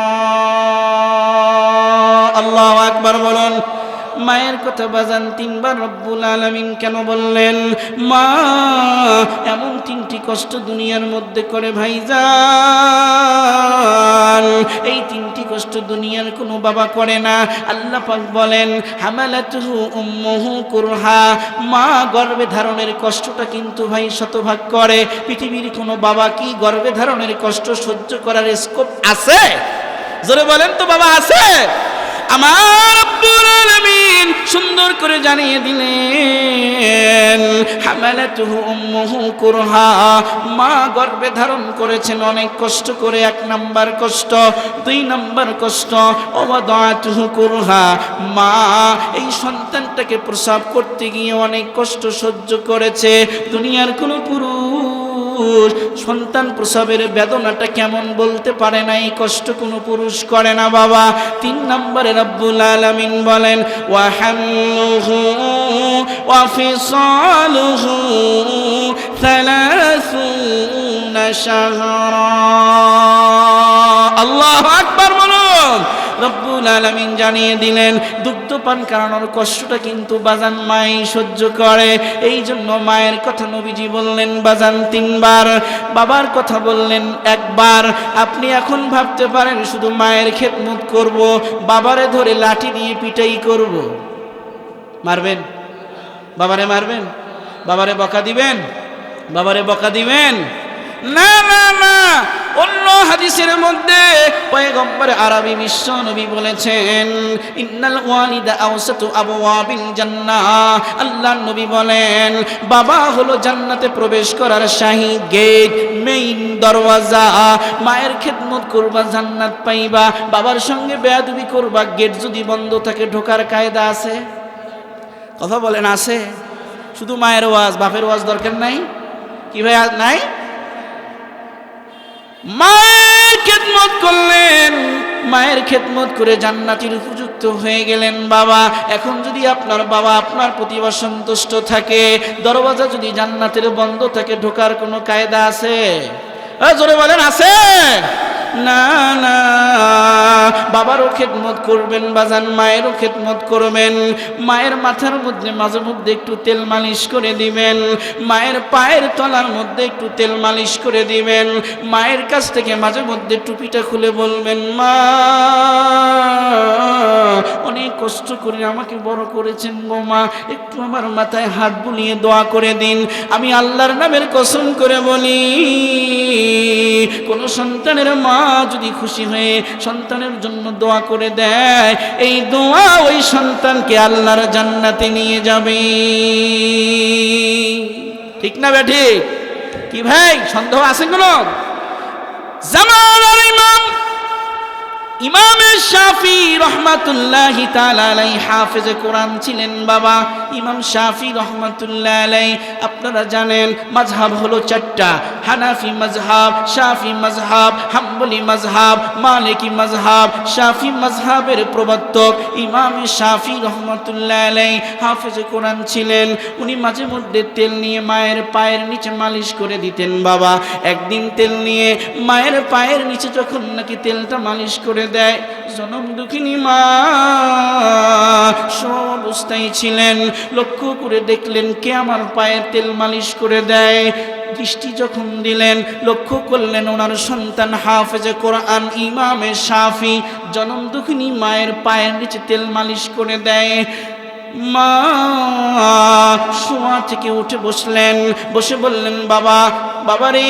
الله أكبر বলুন। মায়ের কথা বাজান 3 বার রব্বুল আলামিন কেন বললেন? মা এমন 3টি কষ্ট দুনিয়ার মধ্যে করে ভাইজান, এই 3টি কষ্ট দুনিয়ার কোনো বাবা করে না। আল্লাহ পাক বলেন হামালাতুহু উম্মুহু কুরহা, মা গর্ভে ধারণের কষ্টটা কিন্তু ভাই শতভাগ করে। পৃথিবীর কোনো বাবা কি গর্ভে ধারণের কষ্ট সহ্য করার স্কোপ আছে? জোরে বলেন তো বাবা, আছে? আমার রব্বুল আলামিন সুন্দর করে জানিয়ে দিলেন হামালাতুহু উম্মুহু কুরহা, মা গর্ভে ধারণ করেছেন অনেক কষ্ট করে। 1 নাম্বার কষ্ট। 2 নাম্বার কষ্ট ওয়াদাতুহু কুরহা, মা এই সন্তানটাকে প্রসব করতে গিয়ে অনেক কষ্ট সহ্য করেছে। দুনিয়ার কোনো পুরুষ সন্তান প্রসবের বেদনাটা কেমন বলতে পারে না, এই কষ্ট কোনো পুরুষ করে না বাবা। 3 নম্বরে রব্বুল আলামিন বলেন ওয়া হামলুহু ওয়া ফিসালুহু 30 শাহরা। আল্লাহু আকবার বলুন। রব্বুল আলামিন জানিয়ে দিলেন দুগ্ধপান কারানোর কষ্টটা কিন্তু বাজান মাই সহ্য করে। এই জন্য মায়ের কথা নবীজি বললেন বাজান 3 বার, বাবার কথা বললেন 1 বার। আপনি এখন ভাবতে পারেন শুধু মায়ের খেদমত করব, বাবারে ধরে লাঠি দিয়ে পিটাই করব। মারবেন? বাবারে মারবেন? বাবারে বকা দিবেন? বাবারে বকা দিবেন? না না না। অন্য হাদিসের মধ্যে পয়গম্বর আরবি বিশ্ব নবী বলেছেন ইন্নাল ওয়ালিদা আওসাতু আবওয়াবিল জান্নাহ। আল্লাহর নবী বলেন বাবা হলো জান্নাতে প্রবেশ করার শাহী গেট, মেইন দরওয়াজা। মায়ের খেদমত করবা জান্নাত পাইবা, বাবার সঙ্গে বেয়াদবি করবা, গেট যদি বন্ধ থাকে ঢোকার কায়দা আছে? কথা বলেন আছে? শুধু মায়ের ওয়াজ, বাপের ওয়াজ দরকার নাই? কি ভাই নাই? মায়ের খেদমত করলেন, মায়ের খেদমত করে জান্নাতের উপযুক্ত হয়ে গেলেন বাবা। এখন যদি আপনার বাবা আপনার প্রতি অসন্তুষ্ট থাকে, দরওয়াজা যদি জান্নাতের বন্ধ থাকে, ঢোকার কোনো কায়দা আছে? জোরে বলেন আছে? না না, বাবারও খেদমত করবেন বাজান, মায়েরও খেদমত করবেন। মায়ের মাথার মধ্যে মাঝে মধ্যে একটু তেল মালিশ করে দিবেন, মায়ের পায়ের তলার মধ্যে একটু তেল মালিশ করে দিবেন। মায়ের কাছ থেকে মাঝে মধ্যে টুপিটা খুলে বলবেন, মা অনেক কষ্ট করে আমাকে বড় করেছেন গো মা, একটু আমার মাথায় হাত বুলিয়ে দোয়া করে দিন। আমি আল্লাহর নামের কসম করে বলি, কোন সন্তানের মা যদি খুশি হয়ে সন্তানের জন্য দোয়া করে দেয়, এই দোয়া ওই সন্তানকে আল্লাহর জান্নাতে নিয়ে যাবে। ঠিক না বেঠিক? কি ভাই সন্দেহ আছে কোন? জামানার ইমাম শাফি রহমাতুল্লাহি তাআলা আলাইহি হাফেজে কোরআন ছিলেন বাবা। ইমাম শাফি রহমাতুল্লাহ আলাইহি, আপনারা জানেন মাযহাব হলো চারটা: হানাফি মাযহাব, শাফি মাযহাব, হাম্বলি মাযহাব, মালিকি মাযহাব। শাফি মাযহাবের প্রবর্তক ইমাম শাফি রহমাতুল্লাহ আলাইহি হাফেজে কোরআন ছিলেন। উনি মাঝে মধ্যে তেল নিয়ে মায়ের পায়ের নিচে মালিশ করে দিতেন বাবা। একদিন তেল নিয়ে মায়ের পায়ের নিচে যখন নাকি তেলটা মালিশ করে দেয়, জনম দুঃখিনী মা সব অবস্থায় ছিলেন। লক্ষ্য করে দেখলেন কে আমার পায়ে তেল মালিশ করে দেয়। দৃষ্টি যখন দিলেন, লক্ষ্য করলেন ওনার সন্তান হাফেজে কোরআন ইমামে শাফি জনম দুঃখিনী মায়ের পায়ের নিচে তেল মালিশ করে দেয়। মা শোয়া থেকে উঠে বসলেন, বসে বললেন, বাবা বাবারে,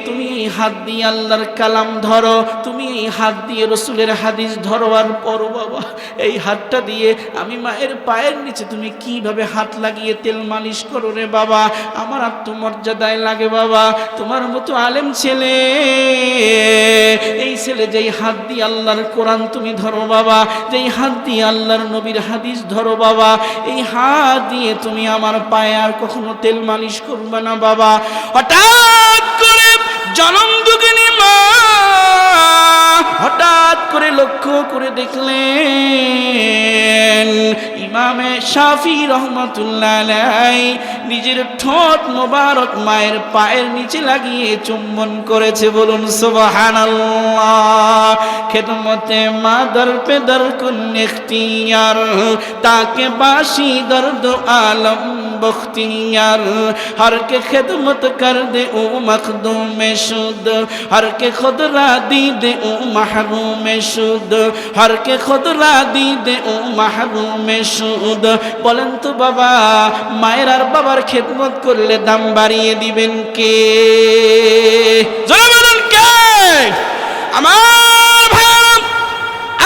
তুমি এই হাত দিয়ে আল্লাহর কালাম ধরো, তুমি এই হাত দিয়ে রসুলের হাদিস ধরো, আর পড়ো বাবা। এই হাতটা দিয়ে আমি মায়ের পায়ের নিচে তুমি কিভাবে হাত লাগিয়ে তেল মালিশ করো রে বাবা, আমার আত্মমর্যাদায় লাগে বাবা। তোমার মতো আলেম ছেলে, এই ছেলে যেই হাত দিয়ে আল্লাহর কোরআন তুমি ধরো বাবা, যেই হাত দিয়ে আল্লাহর নবীর হাদিস ধরো বাবা, এই হাত দিয়ে তুমি আমার পায়ে আর কখনো তেল মালিশ করবে না বাবা। হঠাৎ করে জনম দুঃখিনী মা হঠাৎ করে লক্ষ্য করে দেখলেন ইমামে শাফি রহমাতুল্লাহ আলাইহি নিজের ঠোঁট মোবারক মায়ের পায়ের নিচে লাগিয়ে চুম্বন করেছে। বলুন সুবহানাল্লাহ। খেদমতে মা দর পে দর কুন ইখতিয়ার, তাকে বাসি দর্দ আলম बख्तियार, हर के खिदमत कर दे ओ मखदूम शुद, हर के खुदरा दी दे ओ महरूम शुद, हर के खुदरा दी दे ओ महरूम शुद। বলেন তো বাবা, মায়ের আর বাবার খেদমত করলে দাম বাড়িয়ে দিবেন কে? জোরে বলেন কে? আমার ভাই,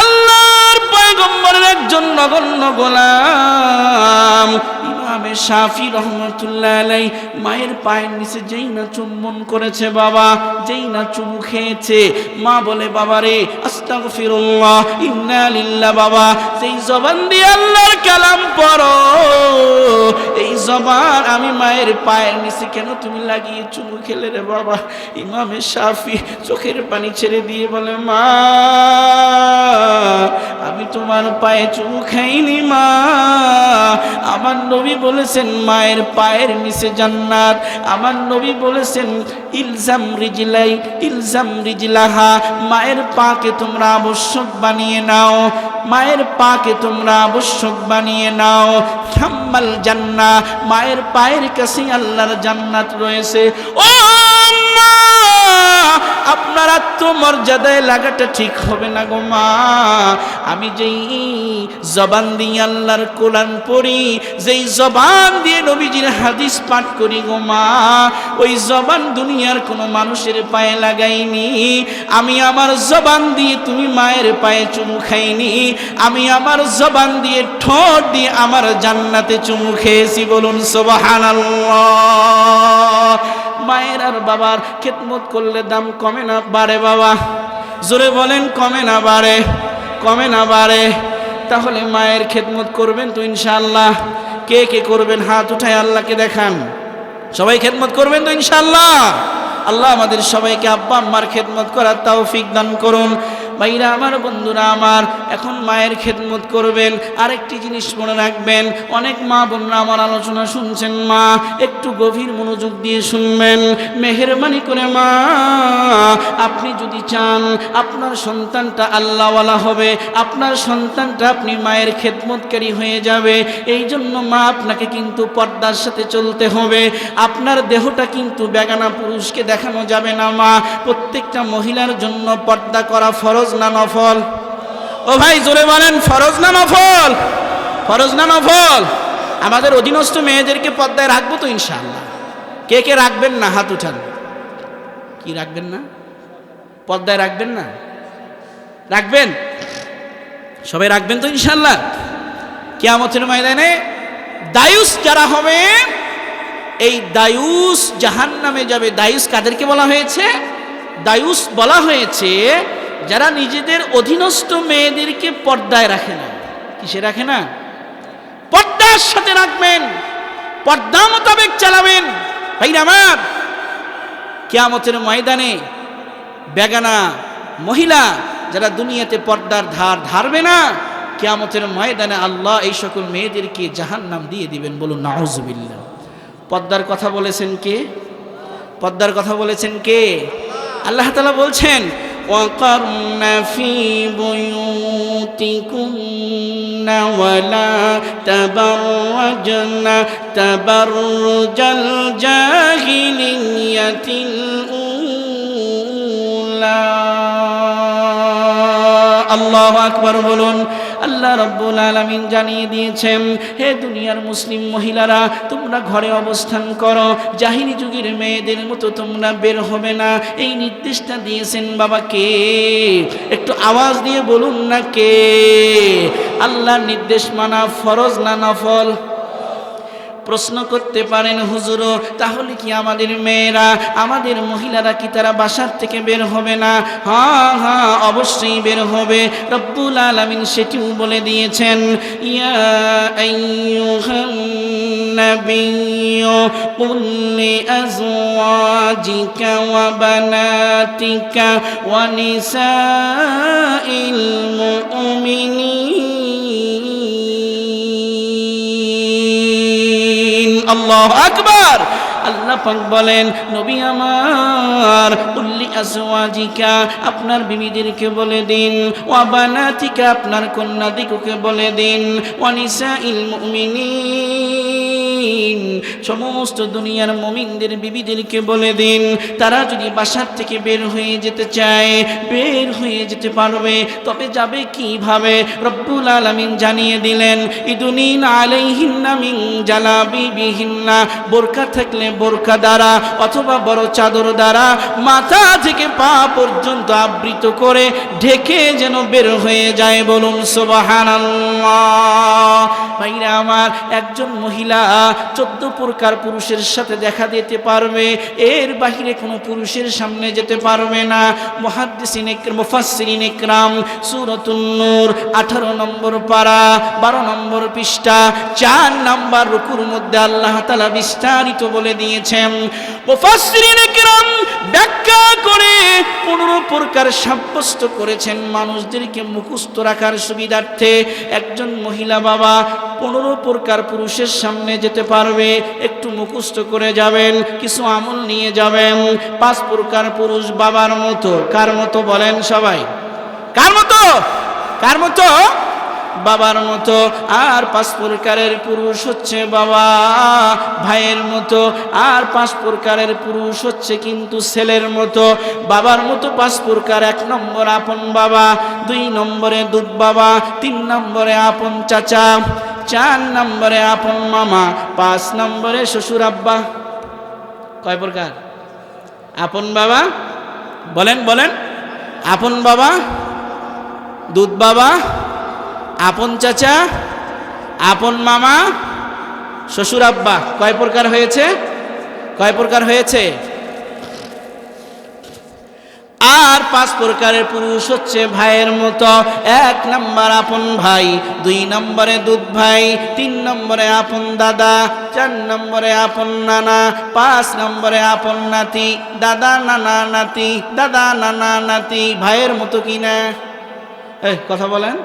আল্লাহর পয়গম্বরের একজন নগণ্য গোলাম ইমামে শাফি রহমাতুল্লাহ আলাইহি মায়ের পায়ের নিচে যেই না চুম্বন করেছে বাবা, যেই না চুমু খেয়েছে, মা বলে, বাবারে আস্তাগফিরুল্লাহ ইন্না লিল্লাহ। বাবা যেই জবান দিয়ে আল্লাহর কালাম পড়ো, এই জবান আমি মায়ের পায়ের নিচে কেন তুমি লাগিয়ে চুমু খেলে রে বাবা? ইমামে শাফি চোখের পানি ছেড়ে দিয়ে বলে, মা আমি তোমার পায়ে চুমু খাইনি মা, আমার নবী বলেছেন মায়ের পায়ের নিচে জান্নাত। আমার নবী বলেছেন ইলজাম রিজলাই ইলজাম রিজলাহা, মায়ের পাকে তোমরা আবশ্যক বানিয়ে নাও, মায়ের পাকে তোমরা আবশ্যক বানিয়ে নাও। থাম্মাল জান্নাহ, মায়ের পায়ের কাছে আল্লাহর জান্নাত রয়েছে। ও মা, আপনার আত্মমর্যাদায় লাগাটা ঠিক হবে না গো মা। আমি যেই জবান দিয়ে আল্লাহর কোরআন পড়ি, যেই জবান দিয়ে নবীজির হাদিস পাঠ করি গো মা, ওই জবান দুনিয়ার কোনো মানুষের পায়ে লাগাইনি। আমি আমার জবান দিয়ে তুমি মায়ের পায়ে চুমু খাইনি, আমি আমার জবান দিয়ে ঠোঁট দিয়ে আমার জান্নাতে চুমু খেয়েছি। বলুন সুবহানাল্লাহ। মায়ের আর বাবার খেদমত করলে দাম কমে না বাড়ে বাবা? জোরে বলেন, কমে না বাড়ে? কমে না বাড়ে? তাহলে মায়ের খেদমত করবেন তো ইনশাআল্লাহ? কে কে করবেন হাত উঠায় আল্লাহকে দেখান। সবাই খেদমত করবেন তো ইনশাআল্লাহ? আল্লাহ আমাদের সবাইকে আব্বা আম্মার খেদমত করার তৌফিক দান করুন। ভাইরা আমার, বন্ধুরা আমার, এখন মায়ের খেদমত করবেন। আরেকটি জিনিস মনে রাখবেন, অনেক মা বোনরা আমার আলোচনা শুনছেন, মা একটু গভীর মনোযোগ দিয়ে শুনবেন মেহেরবানি করে। মা, আপনি যদি চান আপনার সন্তানটা আল্লাহওয়ালা হবে, আপনার সন্তানটা আপনি মায়ের খেদমতকারী হয়ে যাবে, এই জন্য মা আপনাকে কিন্তু পর্দার সাথে চলতে হবে। আপনার দেহটা কিন্তু বেগানা পুরুষকে দেখানো যাবে না। মা, প্রত্যেকটা মহিলার জন্য পর্দা করা ফরজ না নফল? ও ভাই জোরে বলেন, ফরজ না নফল? ফরজ না নফল? আমাদের অধীনস্থ মেয়েদেরকে পর্দায় রাখবো তো ইনশাআল্লাহ? কে কে রাখবেন না হাত উঠান। কি রাখবেন না? পর্দায় রাখবেন না? রাখবেন? সবাই রাখবেন তো ইনশাআল্লাহ? কিয়ামতের ময়দানে দায়ুস যারা হবে, এই দায়ুস জাহান্নামে যাবে। দায়ুস কাদেরকে বলা হয়েছে? দায়ুস বলা হয়েছে যারা নিজেদের অধীনস্থ মেয়েদেরকে পর্দায় রাখে না। কিসে রাখে না? পর্দার সাথে রাখবেন, পর্দা মোতাবেক চালাবেন। ভাইরা আমার, কিয়ামতের ময়দানে বেগানা মহিলা যারা দুনিয়াতে পর্দার ধার ধারবে না, কিয়ামতের ময়দানে আল্লাহ এই সকল মেয়েদেরকে জাহান্নাম দিয়ে দিবেন। বলুন নাউজুবিল্লাহ। পর্দার কথা বলেছেন কে? পর্দার কথা বলেছেন কে? আল্লাহ তাআলা বলছেন, وَقَرْنَ فِي بُيُوتِكُنَّ وَلَا تَبَرَّجْنَ تَبَرُّجَ الْجَاهِلِيَّةِ الْأُولَى। আল্লাহু আকবার বলুন। আল্লাহ রাব্বুল আলামিন জানিয়ে দিয়েছেন, হে দুনিয়ার মুসলিম মহিলারা, তোমরা ঘরে অবস্থান করো, জাহিলি যুগের মেয়েদের মতো তোমরা বের হবে না। এই নির্দেশটা দিয়েছেন বাবা কে? একটু আওয়াজ দিয়ে বলুন না কে? আল্লাহর নির্দেশ মানা ফরজ না নফল? প্রশ্ন করতে পারেন, হুজুর তাহলে কি আমাদের মেয়েরা, আমাদের মহিলারা কি তারা বাসার থেকে বের হবে না? হ্যাঁ হ্যাঁ, অবশ্যই বের হবে। রব্বুল আলামিন সেটিও বলে দিয়েছেন, ইয়া আইয়ুহান নাবিয়্যু কুল লিআজওয়াজিকা ওয়া বানাতিকা ওয়া নিসাইল মুমিনিন। আল্লাহু আকবার। আল্লাহ পাক বলেন, নবী আমার, কুল্লি আজওয়াজিকা, আপনার বিবিদেরকে বলে দিন, ওয়া বানাতিকা, আপনার কন্যাদিগকে বলে দিন, ওয়া নিসাইল মুমিনিন, সমস্ত দুনিয়ার মুমিনদের বিবিদেরকে বলে দিন, তারা যদি বাসার থেকে বের হয়ে যেতে চায়, বের হয়ে যেতে পারবে। তবে যাবে কিভাবে? রব্বুল আলামিন জানিয়ে দিলেন, ইদুনিন আলাইহিন্না মিন জালাবিবিহিন্না, বোরকা থাকলে বোরকা দ্বারা অথবা বড় চাদর দ্বারা মাথা থেকে পা পর্যন্ত আবৃত করে ঢেকে যেন বের হয়ে যায়। বলুন সুবহানাল্লাহ। ভাইরা আমার, একজন মহিলা 14 প্রকার পুরুষের সাথে দেখা দিতে পারবে, এর বাহিরে কোনো পুরুষের সামনে যেতে পারবে না। মুফাসসিরিন ইকরাম সূরাতুন নূর 18 নম্বর পারা 12 নম্বর পৃষ্ঠা 4 নম্বর রুকুর মধ্যে আল্লাহ তাআলা বিস্তারিত বলে দিয়েছেন। মুফাসসিরিন ইকরাম ব্যাখ্যা করে 15 প্রকার সাব্যস্ত করেছেন মানুষদেরকে মুখস্থ রাখার সুবিধার্থে। একজন মহিলা বাবা 15 প্রকার পুরুষের সামনে যেতে পারবে, একটু মুখস্থ করে যাবেন, কিছু আমল নিয়ে যাবেন। 5 প্রকার পুরুষ বাবার মতো। কার মতো বলেন সবাই? কার মতো? কার মতো? বাবার মতো। আর 5 প্রকারের পুরুষ হচ্ছে বাবা ভাইয়ের মতো। আর 5 প্রকারের পুরুষ হচ্ছে কিন্তু ছেলের মতো। বাবার মতো 5 প্রকার: 1 নম্বর আপন বাবা, 2 নম্বরে দুধ বাবা, 3 নম্বরে আপন চাচা, 4 নম্বরে আপন মামা, 5 নম্বরে শ্বশুর আব্বা। কয় প্রকার? আপন বাবা বলেন বলেন। আপন বাবা, দুধ বাবা, আপন চাচা, আপন মামা, শ্বশুর আব্বা। কয় প্রকার হয়েছে? কয় প্রকার হয়েছে? আর 5 প্রকারের পুরুষ হচ্ছে ভাইয়ের মতো। 1 নম্বর আপন ভাই, 2 নম্বরে দুধ ভাই, 3 নম্বরে আপন দাদা, 4 নম্বরে আপন নানা, 5 নম্বরে আপন নাতি, দাদা নানা নাতি, দাদা নানা নাতি। ভাইয়ের মতো কিনা? এই কথা বলেন,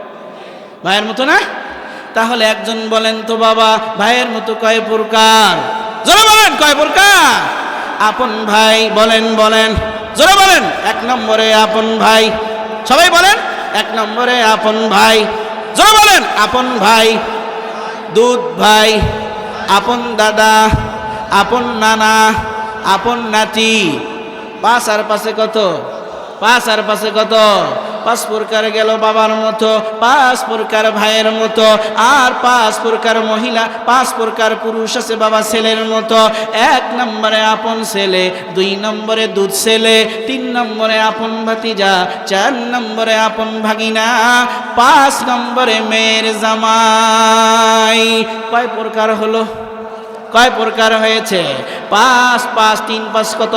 ভাইয়ের মতো না? তাহলে একজন বলেন তো বাবা, ভাইয়ের মতো কয় প্রকার? জোরে বলেন, কয় প্রকার? আপন ভাই বলেন, বলেন জোরে বলেন। এক নম্বরে আপন ভাই, সবাই বলেন, এক নম্বরে আপন ভাই, জোরে বলেন। আপন ভাই, দুধ ভাই, আপন দাদা, আপন নানা, আপন নাতি। পাঁচ আর পাশে কত? পাঁচ আর পাশে কত? পাঁচ প্রকার গেল বাবার মতো, পাঁচ প্রকার ভাইয়ের মতো, আর পাঁচ প্রকার মহিলা, পাঁচ প্রকার পুরুষ আছে বাবা ছেলের মতো। এক নম্বরে আপন ছেলে, দুই নম্বরে দুধ ছেলে, তিন নম্বরে আপন ভাতিজা, চার নম্বরে আপন ভাগিনা, পাঁচ নম্বরে মেয়ের জামাই। কয় প্রকার হলো? কয় প্রকার হয়েছে? পাঁচ। পাঁচ তিন পাঁচ কত?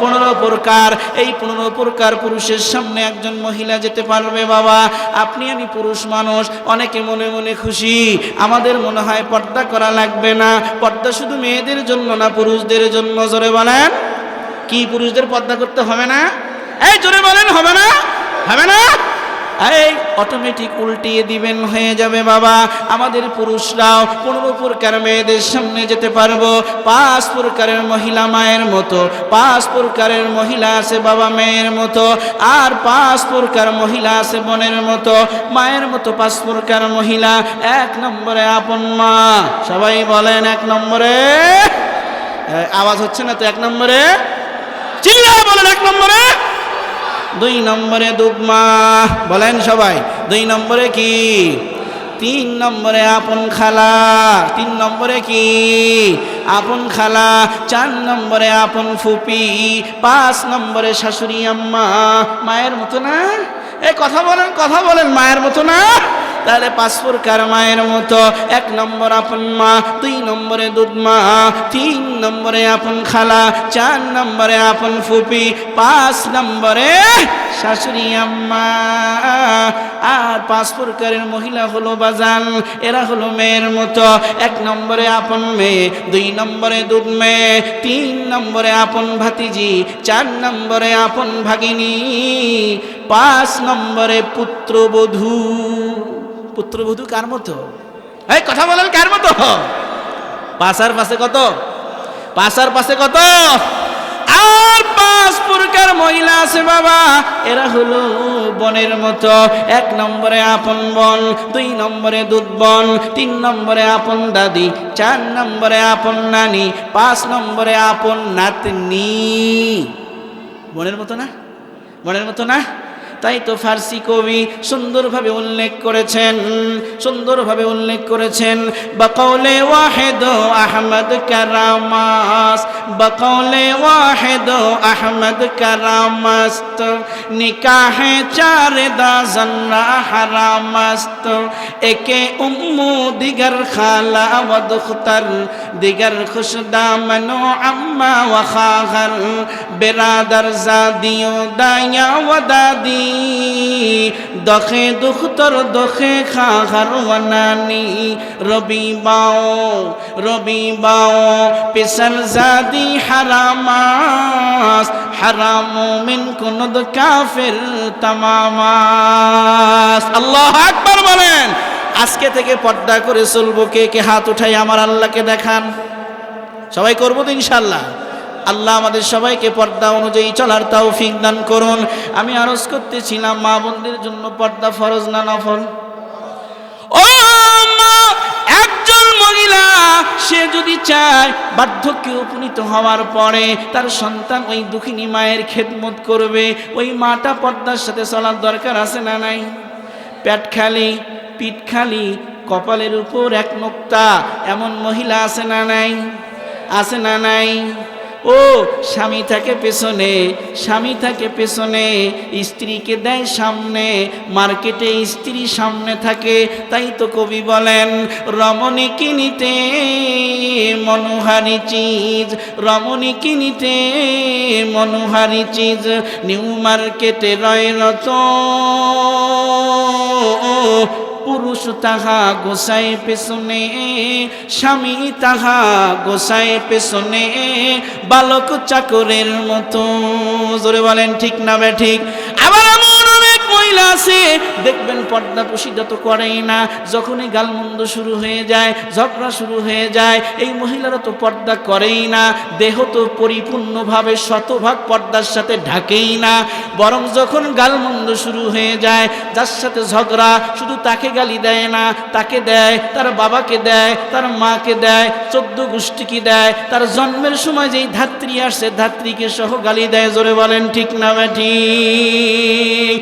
15 প্রকার। এই 15 প্রকার পুরুষের সামনে একজন মহিলা যেতে পারবে বাবা। আপনি আমি পুরুষ মানুষ, অনেকে মনে মনে খুশি, আমাদের মনে হয় পর্দা করা লাগবে না। পর্দা শুধু মেয়েদের জন্য না, পুরুষদের জন্য। জোরে বলেন, কি পুরুষদের পর্দা করতে হবে না? এই জোরে বলেন, হবে না? হবে না? এই অটোমেটিক উল্টিয়ে দিবেন, হয়ে যাবে বাবা। আমাদের পুরুষরাও 15 প্রকার মেয়েদের সামনে যেতে পারবো। পাঁচ প্রকারের মহিলা মায়ের মতো, পাঁচ প্রকারের মহিলা আছে বাবা মেয়ের মতো, আর পাঁচ প্রকার মহিলা আছে বোনের মতো, মায়ের মতো। পাঁচ প্রকার মহিলা। এক নম্বরে আপন মা, সবাই বলেন এক নম্বরে। আওয়াজ হচ্ছে না তো? এক নম্বরে চিল্লায় বলেন, এক নম্বরে। দুই নম্বরে দুধ মা, বলেন সবাই। দুই নম্বরে কি? তিন নম্বরে আপন খালা। তিন নম্বরে কি? আপন খালা। চার নম্বরে আপন ফুপি। পাঁচ নম্বরে শাশুড়ি আম্মা। মায়ের মতো না? এই কথা বলেন, কথা বলেন, মায়ের মতো না? তাহলে পাঁচ প্রকার মায়ের মতো। এক নম্বর আপন মা, দুই নম্বরে দুধ মা, তিন নম্বরে আপন খালা, চার নম্বরে আপন ফুপি, পাঁচ নম্বরে শাশুড়ি আম্মা। আর পাঁচ প্রকারের মহিলা হলো বাজান, এরা হলো মেয়ের মতো। এক নম্বরে আপন মেয়ে, দুই নম্বরে দুধ মেয়ে, তিন নম্বরে আপন ভাতিজি, চার নম্বরে আপন ভাগিনী, পাঁচ নম্বরে পুত্রবধূ। পুত্রবধূ কার মতো? এই কথা বলেন, কার মতো? পাঁচ আর পাশে কত? পাঁচ আর পাশে কত? আর পাঁচ প্রকার মহিলা আছে বাবা, এরা হলো বোনের মতো। এক নম্বরে আপন বোন, দুই নম্বরে দুধ বোন, তিন নম্বরে আপন দাদি, চার নম্বরে আপন নানি, পাঁচ নম্বরে আপন নাতনি। বোনের মতো না? বোনের মতো না? তাই তো ফার্সি কবি সুন্দরভাবে উল্লেখ করেছেন, সুন্দরভাবে উল্লেখ করেছেন। বকৌলে ওয়াহিদ আহমদ কারামাস, বকৌলে ওয়াহিদ আহমদ কারামাস্ত, নিকাহে চার দাজন্না হারামাস্ত, একে উম্মু দিগর খালা ও দুখতর, দিগর খুশদামনো আম্মা ও খাগর, বেরাদর জাদিও দায়া ও দাদি, দখে দুখতর দখে খাগর ও নানি, রবি বাও পিসল জাদি হারামাস, হারামু মিন কুনুদ কাফির তামামাস। আল্লাহু আকবার বলেন। আজকে থেকে পর্দা করে চলবো। কে কে হাত উঠাই আমার আল্লাহকে দেখান। সবাই করবো তো ইনশাআল্লাহ। আল্লাহ আমাদের সবাইকে পর্দা অনুযায়ী চলার তৌফিক দান করুন। আমি আরজ করতেছিলাম, মা বোনদের জন্য পর্দা ফরজ না নফল? ও মা, একজন মহিলা সে যদি চায় বার্ধক্যে উপনীত হওয়ার পরে তার সন্তান ওই দুঃখিনী মায়ের খেদমত করবে, ওই মাটা পর্দার সাথে চলার দরকার আছে না নাই? পেট খালি, পিঠ খালি, কপালের উপর এক নোক্তা, এমন মহিলা আছে না নাই? আছে না নাই? ও স্বামী থাকে পেছনে, স্বামী থাকে পেছনে, স্ত্রীকে দেয় সামনে, মার্কেটে স্ত্রী সামনে থাকে। তাই তো কবি বলেন, রমণী কিনিতে মনোহারি চিজ, রমণী কিনিতে মনোহারি চিজ, নিউ মার্কেটে রয়রত, পুরুষ তাহা গোসাই পেছনে, স্বামী তাহা গোসাই পেছনে, বালক চাকরের মতো। জোরে বলেন ঠিক না বে ঠিক? আবার এমন অনেক মহিলা মহিলা আছে দেখবেন পর্দাপোশিতা তো করেই না, যখনই গালমন্দ শুরু হয়ে যায়, ঝগড়া শুরু হয়ে যায়, এই মহিলারা তো পর্দা করেই না, দেহ তো পরিপূর্ণভাবে শতভাগ পর্দার সাথে ঢাকেই না, বরং যখন গালমন্দ শুরু হয়ে যায়, যার সাথে ঝগড়া, শুধু তাকে গালি দেয় না, তাকে দেয়, তার বাবাকে দেয়, তার মাকে দেয়, 14 গোষ্ঠীকে দেয়, তার জন্মের সময় যেই ধাত্রী আসছে ধাত্রীকে সহ গালি দেয়। জোরে বলেন ঠিক না ঠিক?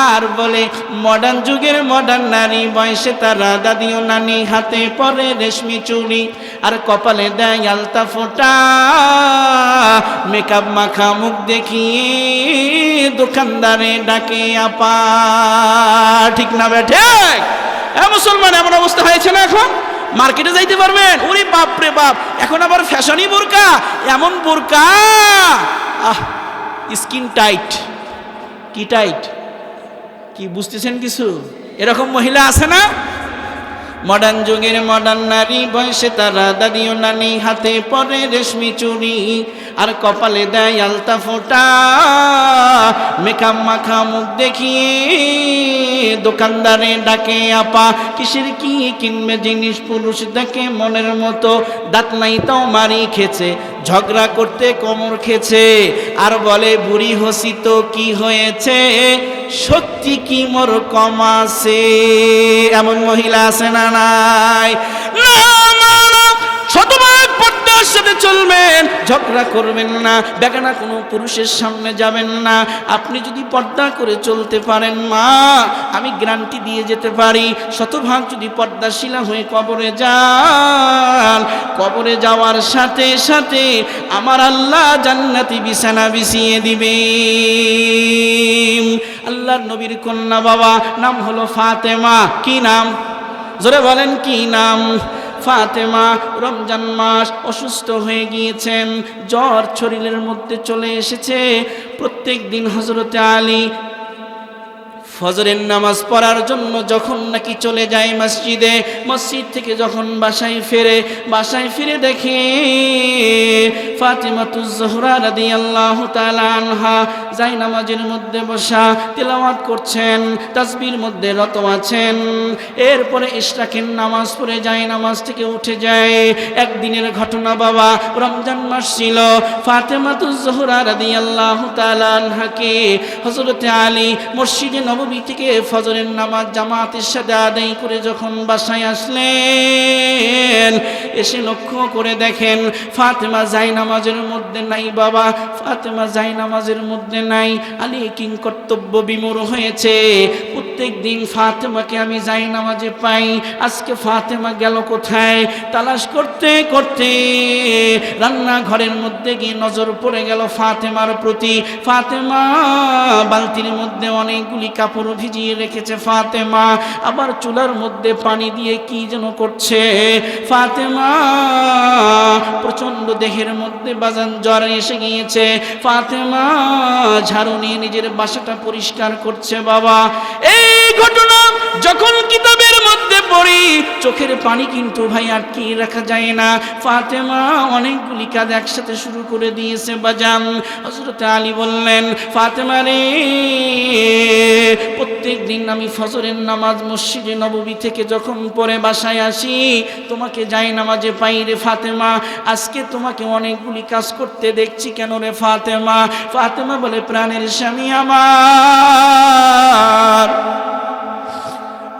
আর বলে মডার্ন যুগের মডার্ন নারী, বয়সে তারা দাদি ও নানি, হাতে পরে রেশমি চুড়ি আর কপালে দেয় আলতা ফোঁটা, মেকআপ মাখা মুখ দেখিয়ে দোকানদারে ডাকে আপা। ঠিক না বেঠে? মুসলমান এমন অবস্থা হয়েছে না, এখন মার্কেটে যাইতে পারবেন, ওরে বাপ রে বাপ, এখন আবার ফ্যাশনই বোরকা, এমন বোরকা স্কিন টাইট। কি টাইট? কি বুঝতেছেন কিছু? এরকম মহিলা আছে না? মডার্ন যুগের মডার্ন নারী, বয়সে তারা দাদি ও নানি, হাতে পরে রেশমি চুড়ি আর কপালে দেয় আলতা ফোঁটা, মেকআপ মাখা মুখ দেখিয়ে দোকানদারে ডাকে আপা। কিসের কি কিনবে জিনিস, পুরুষ দেখে মনের মতো, দাঁত নাই তাও মারি খেছে, ঝগড়া করতে কোমর খেছে, আর বলে বুড়ি হসি তো কি হয়েছে, শক্তি কি মোর কমাছে। এমন মহিলা আছে না নাই? শতভাগ পর্দার সাথে চলবেন, ঝগড়া করবেন না, বেগানা কোনো পুরুষের সামনে যাবেন না। আপনি যদি পর্দা করে চলতে পারেন, মা আমি গ্যারান্টি দিয়ে যেতে পারি, শতভাগ যদি পর্দাশীলা হয়ে কবরে যান, কবরে যাওয়ার সাথে সাথে আমার আল্লাহ জান্নাতি বিছানা বিছিয়ে দিবে। আল্লাহর নবীর কন্যা বাবা, নাম হলো ফাতেমা। কি নাম? জোরে বলেন কি নাম? ফাতেমা। রমজান মাস, অসুস্থ হয়ে গিয়েছেন, জ্বর শরীরের মধ্যে চলে এসেছে। প্রত্যেক দিন হযরতে আলী ফজরের নামাজ পড়ার জন্য যখন নাকি চলে যায় মসজিদে, মসজিদ থেকে যখন বাসায় ফিরে দেখে ফাতিমাতুজ জোহরা রাদিয়াল্লাহু তাআলা আনহা যাই নামাজের মধ্যে বসা তিলাওয়াত করছেন, তাসবির মধ্যে রত আছেন। এরপরে ইশরাকের নামাজ পড়ে যায়, নামাজ থেকে উঠে যায়। একদিনের ঘটনা বাবা, রমজান মাস ছিল, ফাতিমাতুজ জোহরা রাদিয়াল্লাহু তাআলা আনহাকে হযরতে আলী মসজিদে নববী থেকে ফজরের নামাজ জামাতের সাথে আদায় করে যখন বাসায় আসলেন, এসে লক্ষ্য করে দেখেন ফাতেমা যাই নামাজের মধ্যে নাই। বাবা, ফাতেমা যাই নামাজের মধ্যে নাই। আলী কিং কর্তব্য বিমূঢ় হয়েছে। প্রত্যেক দিন ফাতেমাকে আমি যাই নামাজে পাই, আজকে ফাতেমা গেল কোথায়? তালাশ করতে করতে রান্নাঘরের মধ্যে গিয়ে নজর পড়ে গেল ফাতেমার প্রতি। ফাতেমা বালতির মধ্যে অনেকগুলি কাপড় ভিজিয়ে রেখেছে, ফাতেমা আবার চুলার মধ্যে পানি দিয়ে কি যেন করছে। ফাতেমা প্রচন্ড দেহের মধ্যে বাজান জ্বর এসে গিয়েছে। ফাতেমা ঝাড়ু নিয়ে নিজের বাসাটা পরিষ্কার করছে। বাবা, এই ঘটনা যখন কিতাবের মধ্যে পড়ি, চোখের পানি কিন্তু ভাই আটকিয়ে রাখা যায় না। ফাতেমা অনেকগুলি কাজ একসাথে শুরু করে দিয়েছে। বাজান হযরত আলী বললেন, ফাতেমা রে, প্রত্যেক দিন আমি ফজরের নামাজ মসজিদে নববী থেকে যখন পরে বাসায় আসি, তোমাকে যাই নামাজে পাই রে ফাতেমা। আজকে তোমাকে অনেকগুলি কাজ করতে দেখছি, কেন রে ফাতেমা? ফাতেমা বলে, প্রাণের স্বামী আমার,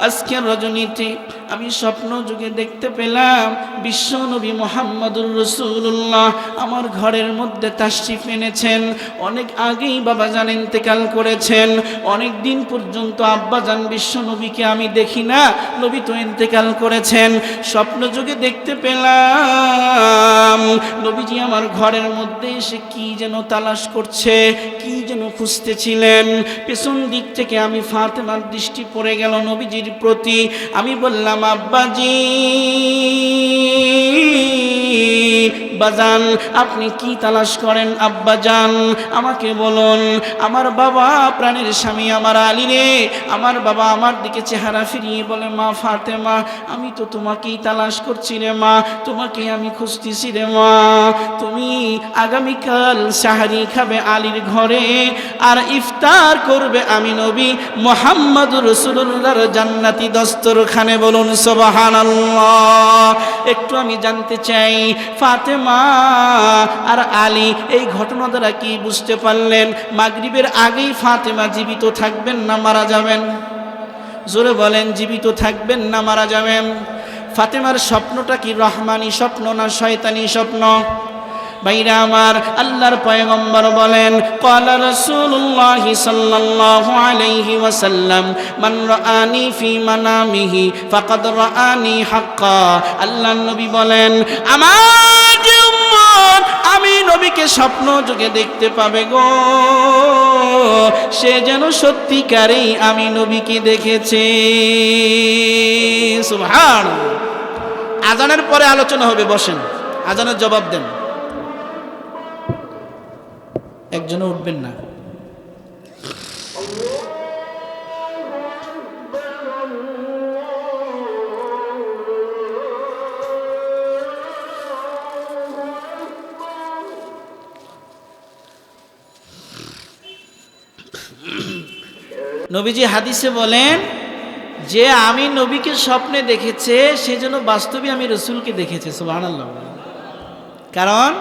আজকের রজনীতে আমি স্বপ্ন যুগে দেখতে পেলাম বিশ্ব নবী মুহাম্মদুর রাসূলুল্লাহ আমার ঘরের মধ্যে তাশরিফ এনেছেন। অনেক আগেই বাবা জান ইন্তেকাল করেছেন, অনেক দিন পর্যন্ত আব্বা জান বিশ্ব নবীকে আমি দেখি না, নবী তো ইন্তেকাল করেছেন। স্বপ্ন যুগে দেখতে পেলাম নবীজি আমার ঘরের মধ্যে এসে কি যেন তালাশ করছে, কি যেন খুঁজতেছিলেন। পেছন দিক থেকে আমি ফাতেমার দৃষ্টি পড়ে গেল নবীজির প্রতি। আমি বললাম, আব্বাজি, বাজান আপনি কি তালাশ করেন? আব্বাজান আমাকে বলুন। আমার বাবা প্রাণের স্বামী আমার আলী রে, আমার বাবা আমার দিকে চেহারা ফিরিয়ে বলে, মা ফাতেমা, আমি তো তোমাকেই তালাশ করছি রে মা, তোমাকে আমি খুঁজতেছি রে মা। তুমি আগামীকাল সাহারি খাবে আলীর ঘরে, আর ইফতার করবে আমি নবী মুহাম্মদুর রাসূলুল্লাহর জান্নাতি দস্তরখানে। বলুন সুবহানাল্লাহ। একটু আমি জানতে চাই, ফাতেমা আর আলী এই ঘটনা দ্বারা কি বুঝতে পারলেন? মাগরিবের আগেই ফাতেমা জীবিত থাকবেন না মারা যাবেন? জোরে বলেন, জীবিত থাকবেন না মারা যাবেন? ফাতেমার স্বপ্নটা কি রহমানি স্বপ্ন না শয়তানি স্বপ্ন? ভাইরা আমার, আল্লাহর পয়গম্বর বলেন, ক্বালা রাসূলুল্লাহ সাল্লাল্লাহু আলাইহি ওয়াসাল্লাম, মান রাআনি ফি মানামিহি ফাকাদ রাআনি হাক্কা। আল্লাহর নবী বলেন, আমার যে উম্মত আমি নবীকে স্বপ্ন যোগে দেখতে পাবে গো, সে যেন সত্যিকারেই আমি নবীকে দেখেছে। সুবহানাল্লাহ। আজানের পরে আলোচনা হবে, বসেন, আজানের জবাব দেন। একজনও উঠবেন না। নবীজি হাদিসে বলেন যে আমি নবীকে স্বপ্নে দেখেছে, সেজন্য বাস্তবে আমি রসুলকে দেখেছে। সুবহানাল্লাহ। কারণ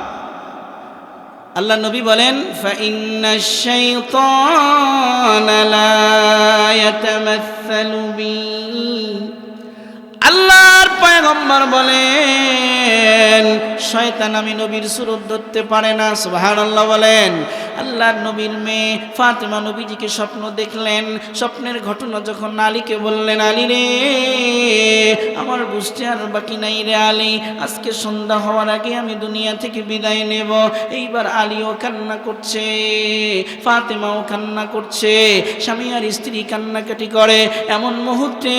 আল্লাহ নবী বলেন, ফাইন্নাশ শাইতানা লা ইয়াতামাসসালু বি। আল্লাহর পয়গম্বর বলেন, শয়তান আমি নবীর সুরত ধরতে পারে না। সুবহানাল্লাহ বলেন। আল্লাহর নবীর মেয়ে ফাতেমা নবীজিকে স্বপ্ন দেখলেন। স্বপ্নের ঘটনা যখন আলীকে বললেন, আলী রে, আমার বুঝতে আর বাকি নাই রে আলী, আজকে সন্ধ্যা হওয়ার আগে আমি দুনিয়া থেকে বিদায় নেব। এইবার আলীও কান্না করছে, ফাতেমাও কান্না করছে, স্বামী আর স্ত্রী কান্নাকাটি করে। এমন মুহূর্তে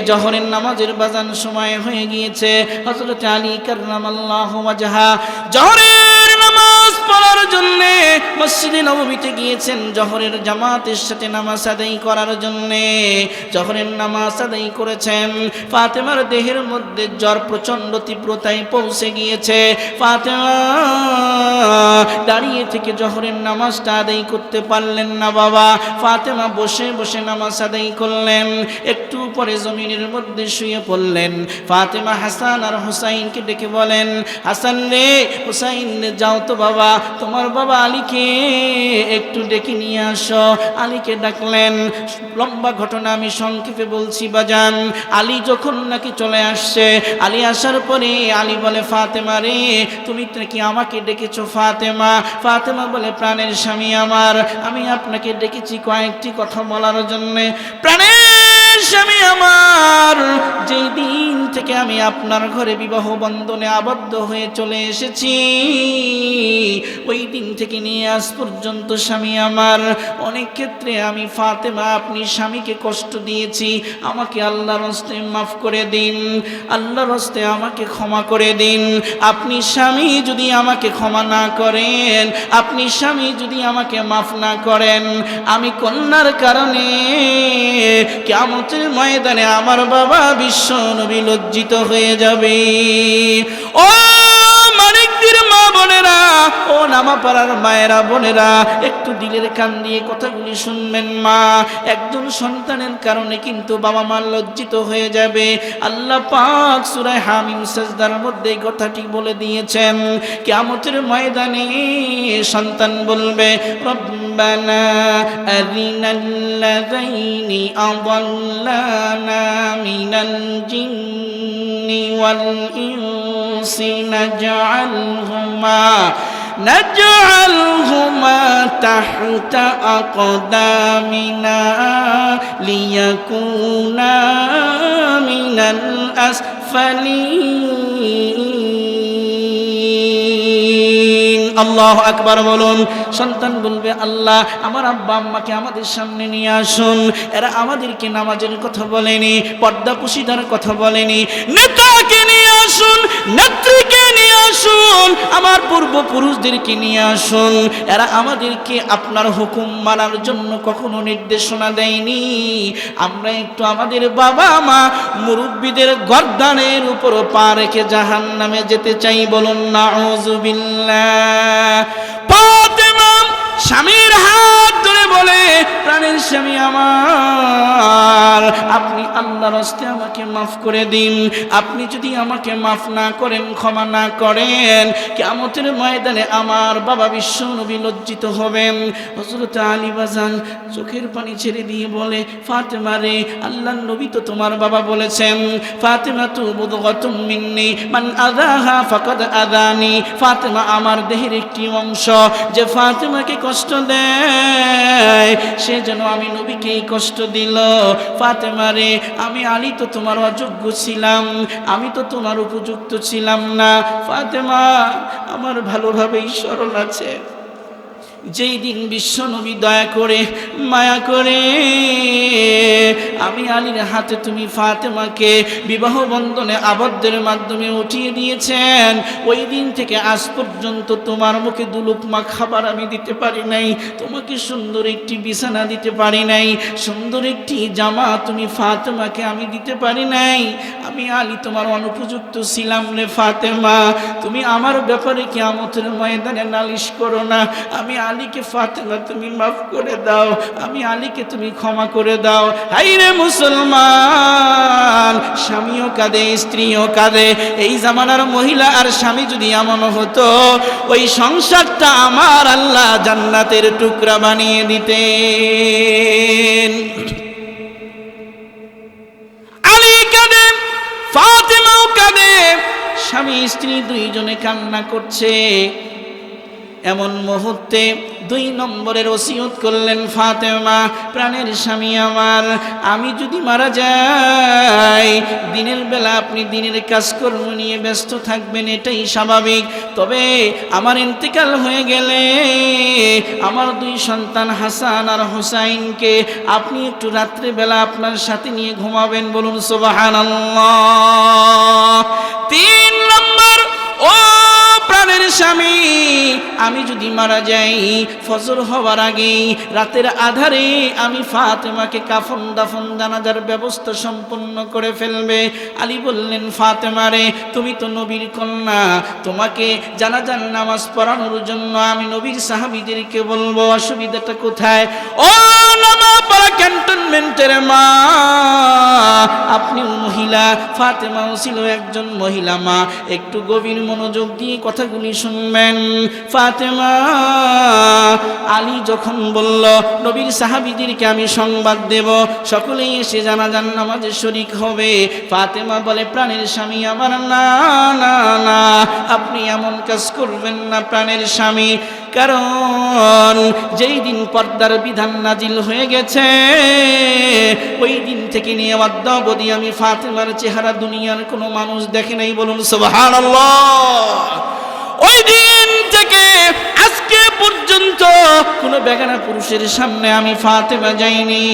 জোহরের নামাজের বাজান সময় হয়ে গিয়েছে। হযরত আলী কাররামাল্লাহু ওয়াজহা জোহরের নামাজ পড়ার জন্য মসজিদে নববীতে গিয়েছেন, জোহরের জামাতের সাথে নামাজ আদায় করার জন্য। জোহরের নামাজ আদায় করেছেন। ফাতেমার দেহের মধ্যে জ্বর প্রচন্ড তীব্রতায় পৌঁছে গিয়েছে। ফাতেমা দাঁড়িয়ে থেকে জোহরের নামাজটা আদায় করতে পারলেন না বাবা। ফাতেমা বসে বসে নামাজ আদায় করলেন। একটু পরে জমিনের মধ্যে শুয়ে পড়লেন। ফাতেমা হাসান আর হুসাইনকে ডেকে বলেন, হাসান রে, হুসাইন রে, যাও তো বাবা, তোমার বাবা আলীকে একটু ডেকে নিয়ে আসো। আলীকে ডাকলেন। লম্বা ঘটনা আমি সংক্ষেপে বলছি বাজান। আলী যখন নাকি চলে আসছে, আলী আসার পরে আলী বলে, ফাতেমা রে, তুমি কি আমাকে ডেকেছো? ফাতেমা ফাতেমা বলে, প্রাণের স্বামী আমার, আমি আপনাকে ডেকেছি কয়েকটি কথা বলার জন্যে। প্রাণের স্বামী আমার, যেই দিন থেকে আমি আপনার ঘরে বিবাহ বন্ধনে আবদ্ধ হয়ে চলে এসেছি, ওই দিন থেকে নিয়ে আজ পর্যন্ত স্বামী আমার, অনেক ক্ষেত্রে আমি ফাতেমা আপনি স্বামীকে কষ্ট দিয়েছি। আমাকে আল্লাহর হস্তে মাফ করে দিন, আল্লাহর হস্তে আমাকে ক্ষমা করে দিন। আপনি স্বামী যদি আমাকে ক্ষমা না করেন, আপনি স্বামী যদি আমাকে মাফ না করেন, আমি কন্যার কারণে কিয়ামতের ময়দানে আমার বাবা বিশ্ব নবী লজ্জিত হয়ে যাবে। ও মানিকদের মা বোনেরা, ও নামাপাড়ার মায়েরা বোনেরা, একটু দিলের কান দিয়ে কথাগুলি শুনবেন। মা, একজন সন্তানের কারণে কিন্তু বাবা মা লজ্জিত হয়ে যাবে। আল্লাহ পাক সূরা হামিম সাজদার মধ্যে কথাটি বলে দিয়েছেন। কিয়ামতের ময়দানে সন্তান বলবে, রব্বানা আরিনাল্লাযাইনি আযাল্লানা মিনাল জিন্নি ওয়াল ইনসি نجعلهما تحت أقدامنا ليكونا من الأسفلين। আল্লাহু আকবার বলুন। সন্তান বলবে, আল্লাহ আমার আব্বা আম্মাকে আমাদের সামনে নিয়ে আসুন, এরা আমাদেরকে নামাজের কথা বলেনি, পর্দা পুশিদার কথা বলেনি। নেতাকে নিয়ে আসুন, নেত্রীকে নিয়ে আসুন, আমার পূর্বপুরুষদেরকে নিয়ে আসুন, এরা আমাদেরকে আপনার হুকুম মানার জন্য কখনো নির্দেশনা দেয়নি। আমরা একটু আমাদের বাবা মা মুরব্বীদের গর্দানের উপর পা রেখে জাহান্নামে যেতে চাই। বলুন নাউযুবিল্লাহ। ফাতেমা স্বামীর হাত ধরে বলে, প্রাণের স্বামী আমার, আপনি আল্লাহর হস্তে আমাকে মাফ করে দিন। আপনি যদি আমাকে মাফ না করেন, ক্ষমা না করেন, কিয়ামতের ময়দানে আমার বাবা বিশ্বনবী লজ্জিত হবেন। হযরত আলী বাজান চোখের পানি ছেড়ে দিয়ে বলে, ফাতেমা রে, আল্লাহর নবী তো তোমার বাবা বলেছেন, ফাতেমা তু মুদগাতুম মিন্নি মান আযাহা ফাকাদ আযানি। ফাতেমা আমার দেহের একটি অংশ, যে ফাতেমাকে কষ্ট দেয় সে যেন আমি নবীকেই কষ্ট দিল। ফাতেমা রে, আমি আলী তো তোমার অযোগ্য ছিলাম, আমি তো তোমার উপযুক্ত ছিলাম না। ফাতেমা আমার ভালোভাবেই স্মরণ আছে, যেই দিন বিশ্বনবী দয়া করে মায়া করে আমি আলীর হাতে তুমি ফাতেমাকে বিবাহ বন্ধনে আবদ্ধের মাধ্যমে উঠিয়ে দিয়েছেন, ওই দিন থেকে আজ পর্যন্ত তোমার মুখে দুলুকমা খাবার আমি দিতে পারি নাই, তোমাকে সুন্দর একটি বিছানা দিতে পারি নাই, সুন্দর একটি জামা তুমি ফাতেমাকে আমি দিতে পারি নাই। আমি আলী তোমার অনুপযুক্ত ছিলাম রে ফাতেমা, তুমি আমার ব্যাপারে কিয়ামতের ময়দানে নালিশ করো না। আমি আলীকে ফাতেমা তুমি মাফ করে দাও, আমি আলীকে তুমি ক্ষমা করে দাও। হাইরে মুসলমান, স্বামীও কাঁদে, স্ত্রীও কাঁদে। এই জামানার মহিলা আর স্বামী যদি এমন হতো, ওই সংসারটা আমার আল্লাহ জান্নাতের টুকরা বানিয়ে দিতেন। আলী কাঁদে, ফাতেমাও কাঁদে, স্বামী স্ত্রী দুইজনে কান্না করছে। এমন মুহূর্তে 2 নম্বরের ওসিয়ত করলেন ফাতেমা, প্রাণের স্বামী আমার, আমি যদি মারা যাই, দিনের বেলা আপনি দিনের কাজকর্ম নিয়ে ব্যস্ত থাকবেন, এটাই স্বাভাবিক। তবে আমার ইন্তেকাল হয়ে গেলে আমার 2 সন্তান হাসান আর হুসাইনকে আপনি একটু রাত্রেবেলা আপনার সাথে নিয়ে ঘুমাবেন, বলুন সুবহানাল্লাহ। 3 নম্বর, ও প্রাণের স্বামী, আমি যদি মারা যাই, ফজর হওয়ার আগেই রাতের আধারে আমি ফাতেমাকে কাফন দাফন জানাজার ব্যবস্থা সম্পন্ন করে ফেলবে। আলী বললেন, ফাতেমা রে, তুমি তো নবীর কন্যা, তোমাকে জানাজার নামাজ পড়ানোর জন্য আমি নবীর সাহাবীদেরকে বলবো, অসুবিধাটা কোথায়? ও নামাপাড়া ক্যান্টনমেন্টের মা, আপনিও মহিলা, ফাতেমাও ছিল একজন মহিলা মা, একটু গভীর মনোযোগ দিয়ে কথাগুলি শুনবেন। ফাতেমা, আলী যখন বলল নবীর সাহাবীদেরকে আমি সংবাদ দেব, সকলেই এসে জানাজার নামাজে শরীক হবে, ফাতেমা বলে, প্রাণের স্বামী আমার, না না না, আপনি এমন কাজ করবেন না প্রাণের স্বামী, কারণ যেই দিন পর্দার বিধান নাজিল হয়ে গেছে, ওই দিন থেকে নিয়ে অদ্যাবধি আমি ফাতেমার চেহারা দুনিয়ার কোনো মানুষ দেখে নাই, বলুন সুবহানাল্লাহ। ওই দিন থেকে আজকে পর্যন্ত কোনো বেগানা পুরুষের সামনে আমি ফাতেমা যাইনি।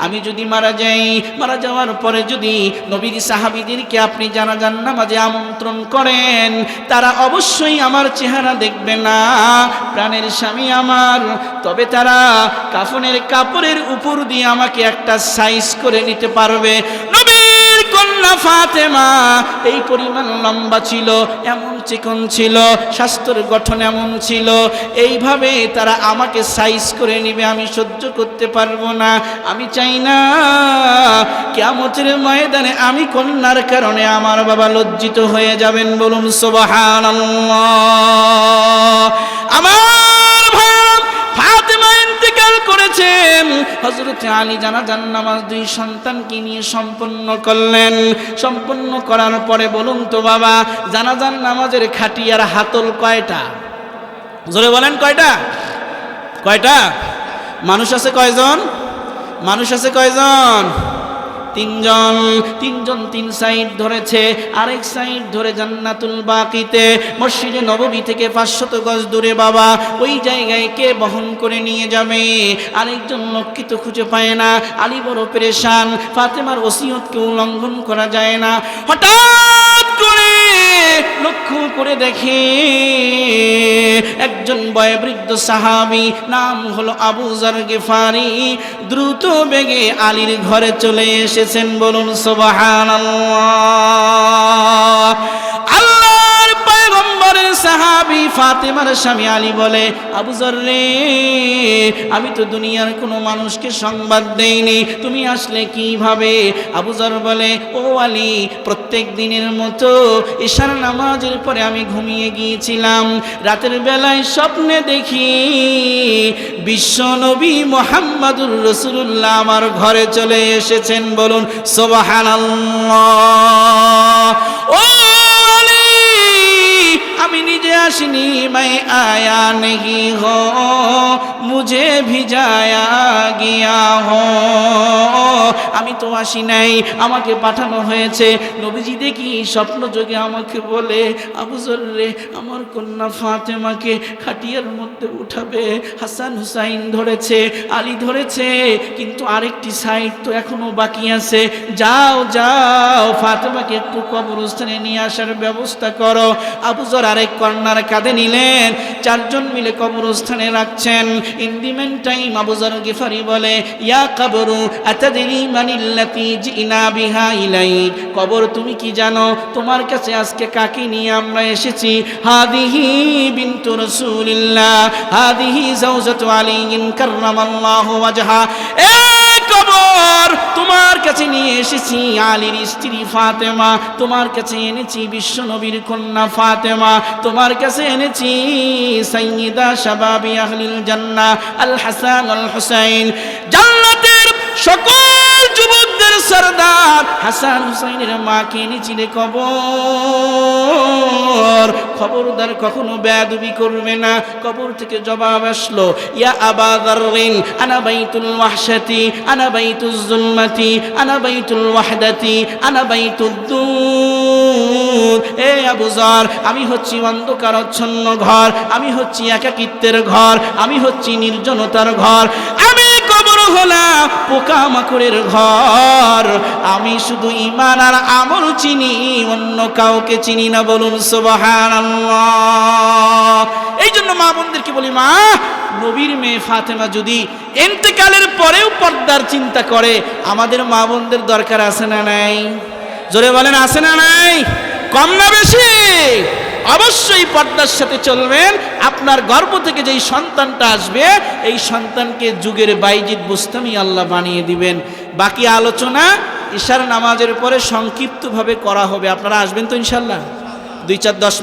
আমি যদি মারা যাই, মারা যাওয়ার পরে যদি নবীর সাহাবীদেরকে আপনি জানাজার নামাজে আমন্ত্রণ করেন, তারা অবশ্যই আমার চেহারা দেখবে না প্রাণের স্বামী আমার, তবে তারা কাফনের কাপড়ের উপর দিয়ে আমাকে একটা সাইজ করে নিতে পারবে। নবীর কন্যা ফাতেমা এই পরিমাণ লম্বা ছিল, এমন চিকন ছিল, স্বাস্থ্যের গঠন এমন ছিল, এইভাবে তারা আমাকে সাইজ করে নিবে, আমি সহ্য করতে পারবো না। আমি চাই না কিয়ামতের ময়দানে আমি কন্যার কারণে আমার বাবা লজ্জিত হয়ে যাবেন, বলুন সুবহানাল্লাহ। আমার ফাতেমা ইন্তেকাল করেছেন, হযরত আলী জানাজার নামাজ 2 সন্তানকে নিয়ে সম্পন্ন করলেন। সম্পন্ন করার পরে বলুন তো বাবা, জানাজার নামাজের খাটিয়ার হাতল কয়টা? জোরে বলেন, কয়টা? কয়টা? মানুষ আছে কয়জন? মানুষ আছে কয়জন? 3 জন। 3 জন 3 সাইড ধরেছে, আরেক সাইড ধরে জান্নাতুল বাকিতে মসজিদে নববী থেকে 500 গজ দূরে বাবা, ওই জায়গায় কে বহন করে নিয়ে যাবে? আরেকজন লোককে তো খুঁজে পায় না। আলী বড় পেরেশান, ফাতেমার ওসিয়তকে উল্লঙ্ঘন করা যায় না। হঠাৎ করে লক্ষ্য করে দেখে একজন বয়োবৃদ্ধ সাহাবী, নাম হলো আবু যর গিফারি, দ্রুত বেগে আলীর ঘরে চলে এসেছেন, বলুন সুবহানাল্লাহ। আল্লাহর পয়গম্বরের সাহাবী ফাতেমার স্বামী আলী বলে, আবু যর রে, আমি তো দুনিয়ার কোনো মানুষকে সংবাদ দেইনি, তুমি আসলে কিভাবে? আবু যর বলে, ও আলী, প্রত্যেক দিনের মতো ঈশার নামাজের পরে আমি ঘুমিয়ে গিয়েছিলাম। রাতের বেলায় স্বপ্নে দেখি বিশ্ব নবী মুহাম্মদুর রাসূলুল্লাহ আমার ঘরে চলে এসেছেন। বলুন সুবহানাল্লাহ। ও আলী, আমি নিজে আসিনি, मैं आया नहीं हो, मुझे भिजाया गया हो। আমি তো আসি নাই, আমাকে পাঠানো হয়েছে। নবীজি দেখি স্বপ্ন যোগে আমাকে বলে, আবু যর রে, আমার কন্যা ফাতেমাকে খাটিয়ার মধ্যে উঠাবে। হাসান হুসাইন ধরেছে, আলী ধরেছে, কিন্তু আরেকটি সাইড তো এখনো বাকি আছে। যাও যাও, ফাতেমাকে একটু কবরস্থানে নিয়ে আসার ব্যবস্থা করো। আবু যর আরেক কন্যার কাঁধে নিলেন, চারজন মিলে কবরস্থানে রাখছেন। In the meantime Abu Zar Ghifari বলে, ইয়া কবরু আতাদরি মানিল্লাতি জিনা বিহা ইলাইক, কবর তুমি কি জানো তোমার কাছে আজকে কাকে নিয়ে আমরা এসেছি? হাদিহি বিনতু রাসূলিল্লাহ, হাদিহি যাওজাতু আলিয়্যিন কাররামাল্লাহু ওয়াজহা। এ কবর, তোমার কাছে নিয়ে এসেছি আলীর স্ত্রী ফাতেমা, তোমার কাছে এনেছি বিশ্ব নবীর কন্যা ফাতেমা, তোমার কাছে এনেছি সাইয়্যিদা শাবাবি আহলিল জান্নাহ আল হাসান আল হুসাইন, জান্নাতের সকল যুবকদের সরদার হাসান হুসাইনের মাকে এনেছি রে কবর। খবরদার কখনো বেয়াদবি করবে না। কবর থেকে জবাব আসলো, ইয়া আবা যাররিন আনা বাইতুল ওয়াহশাতি, আনা বাইতুজ যুলমাতি, আনা বাইতুল ওয়াহদাতি, আনা বাইতুদ দূর। এ আবু যর, আমি হচ্ছি অন্ধকারাচ্ছন্ন ঘর, আমি হচ্ছি একাকিত্বের ঘর, আমি হচ্ছি নির্জনতার ঘর, আমি কবর হলাম পোকামাকড়ের ঘর। আমি শুধু ঈমান আর আমল চিনি, অন্য কাউকে চিনি না। বলুন সুবহানাল্লাহ। এই জন্য মা বোনদেরকে বলি, মা, নবীর মেয়ে ফাতেমা যদি ইন্তেকালের পরেও পর্দার চিন্তা করে, আমাদের মা বোনদের দরকার আছে না নাই? জোরে বলেন, আছে না নাই? কম না বেশি? অবশ্যই পর্দার সাথে চলবেন। আপনার গর্ভ থেকে যেই সন্তানটা আসবে, এই সন্তানকে যুগের বাইজিদ বুস্তামি আল্লাহ বানিয়ে দিবেন। বাকি আলোচনা ঈশার নামাজের পরে সংক্ষিপ্তভাবে করা হবে। আপনারা আসবেন তো ইনশাল্লাহ? 2-4-10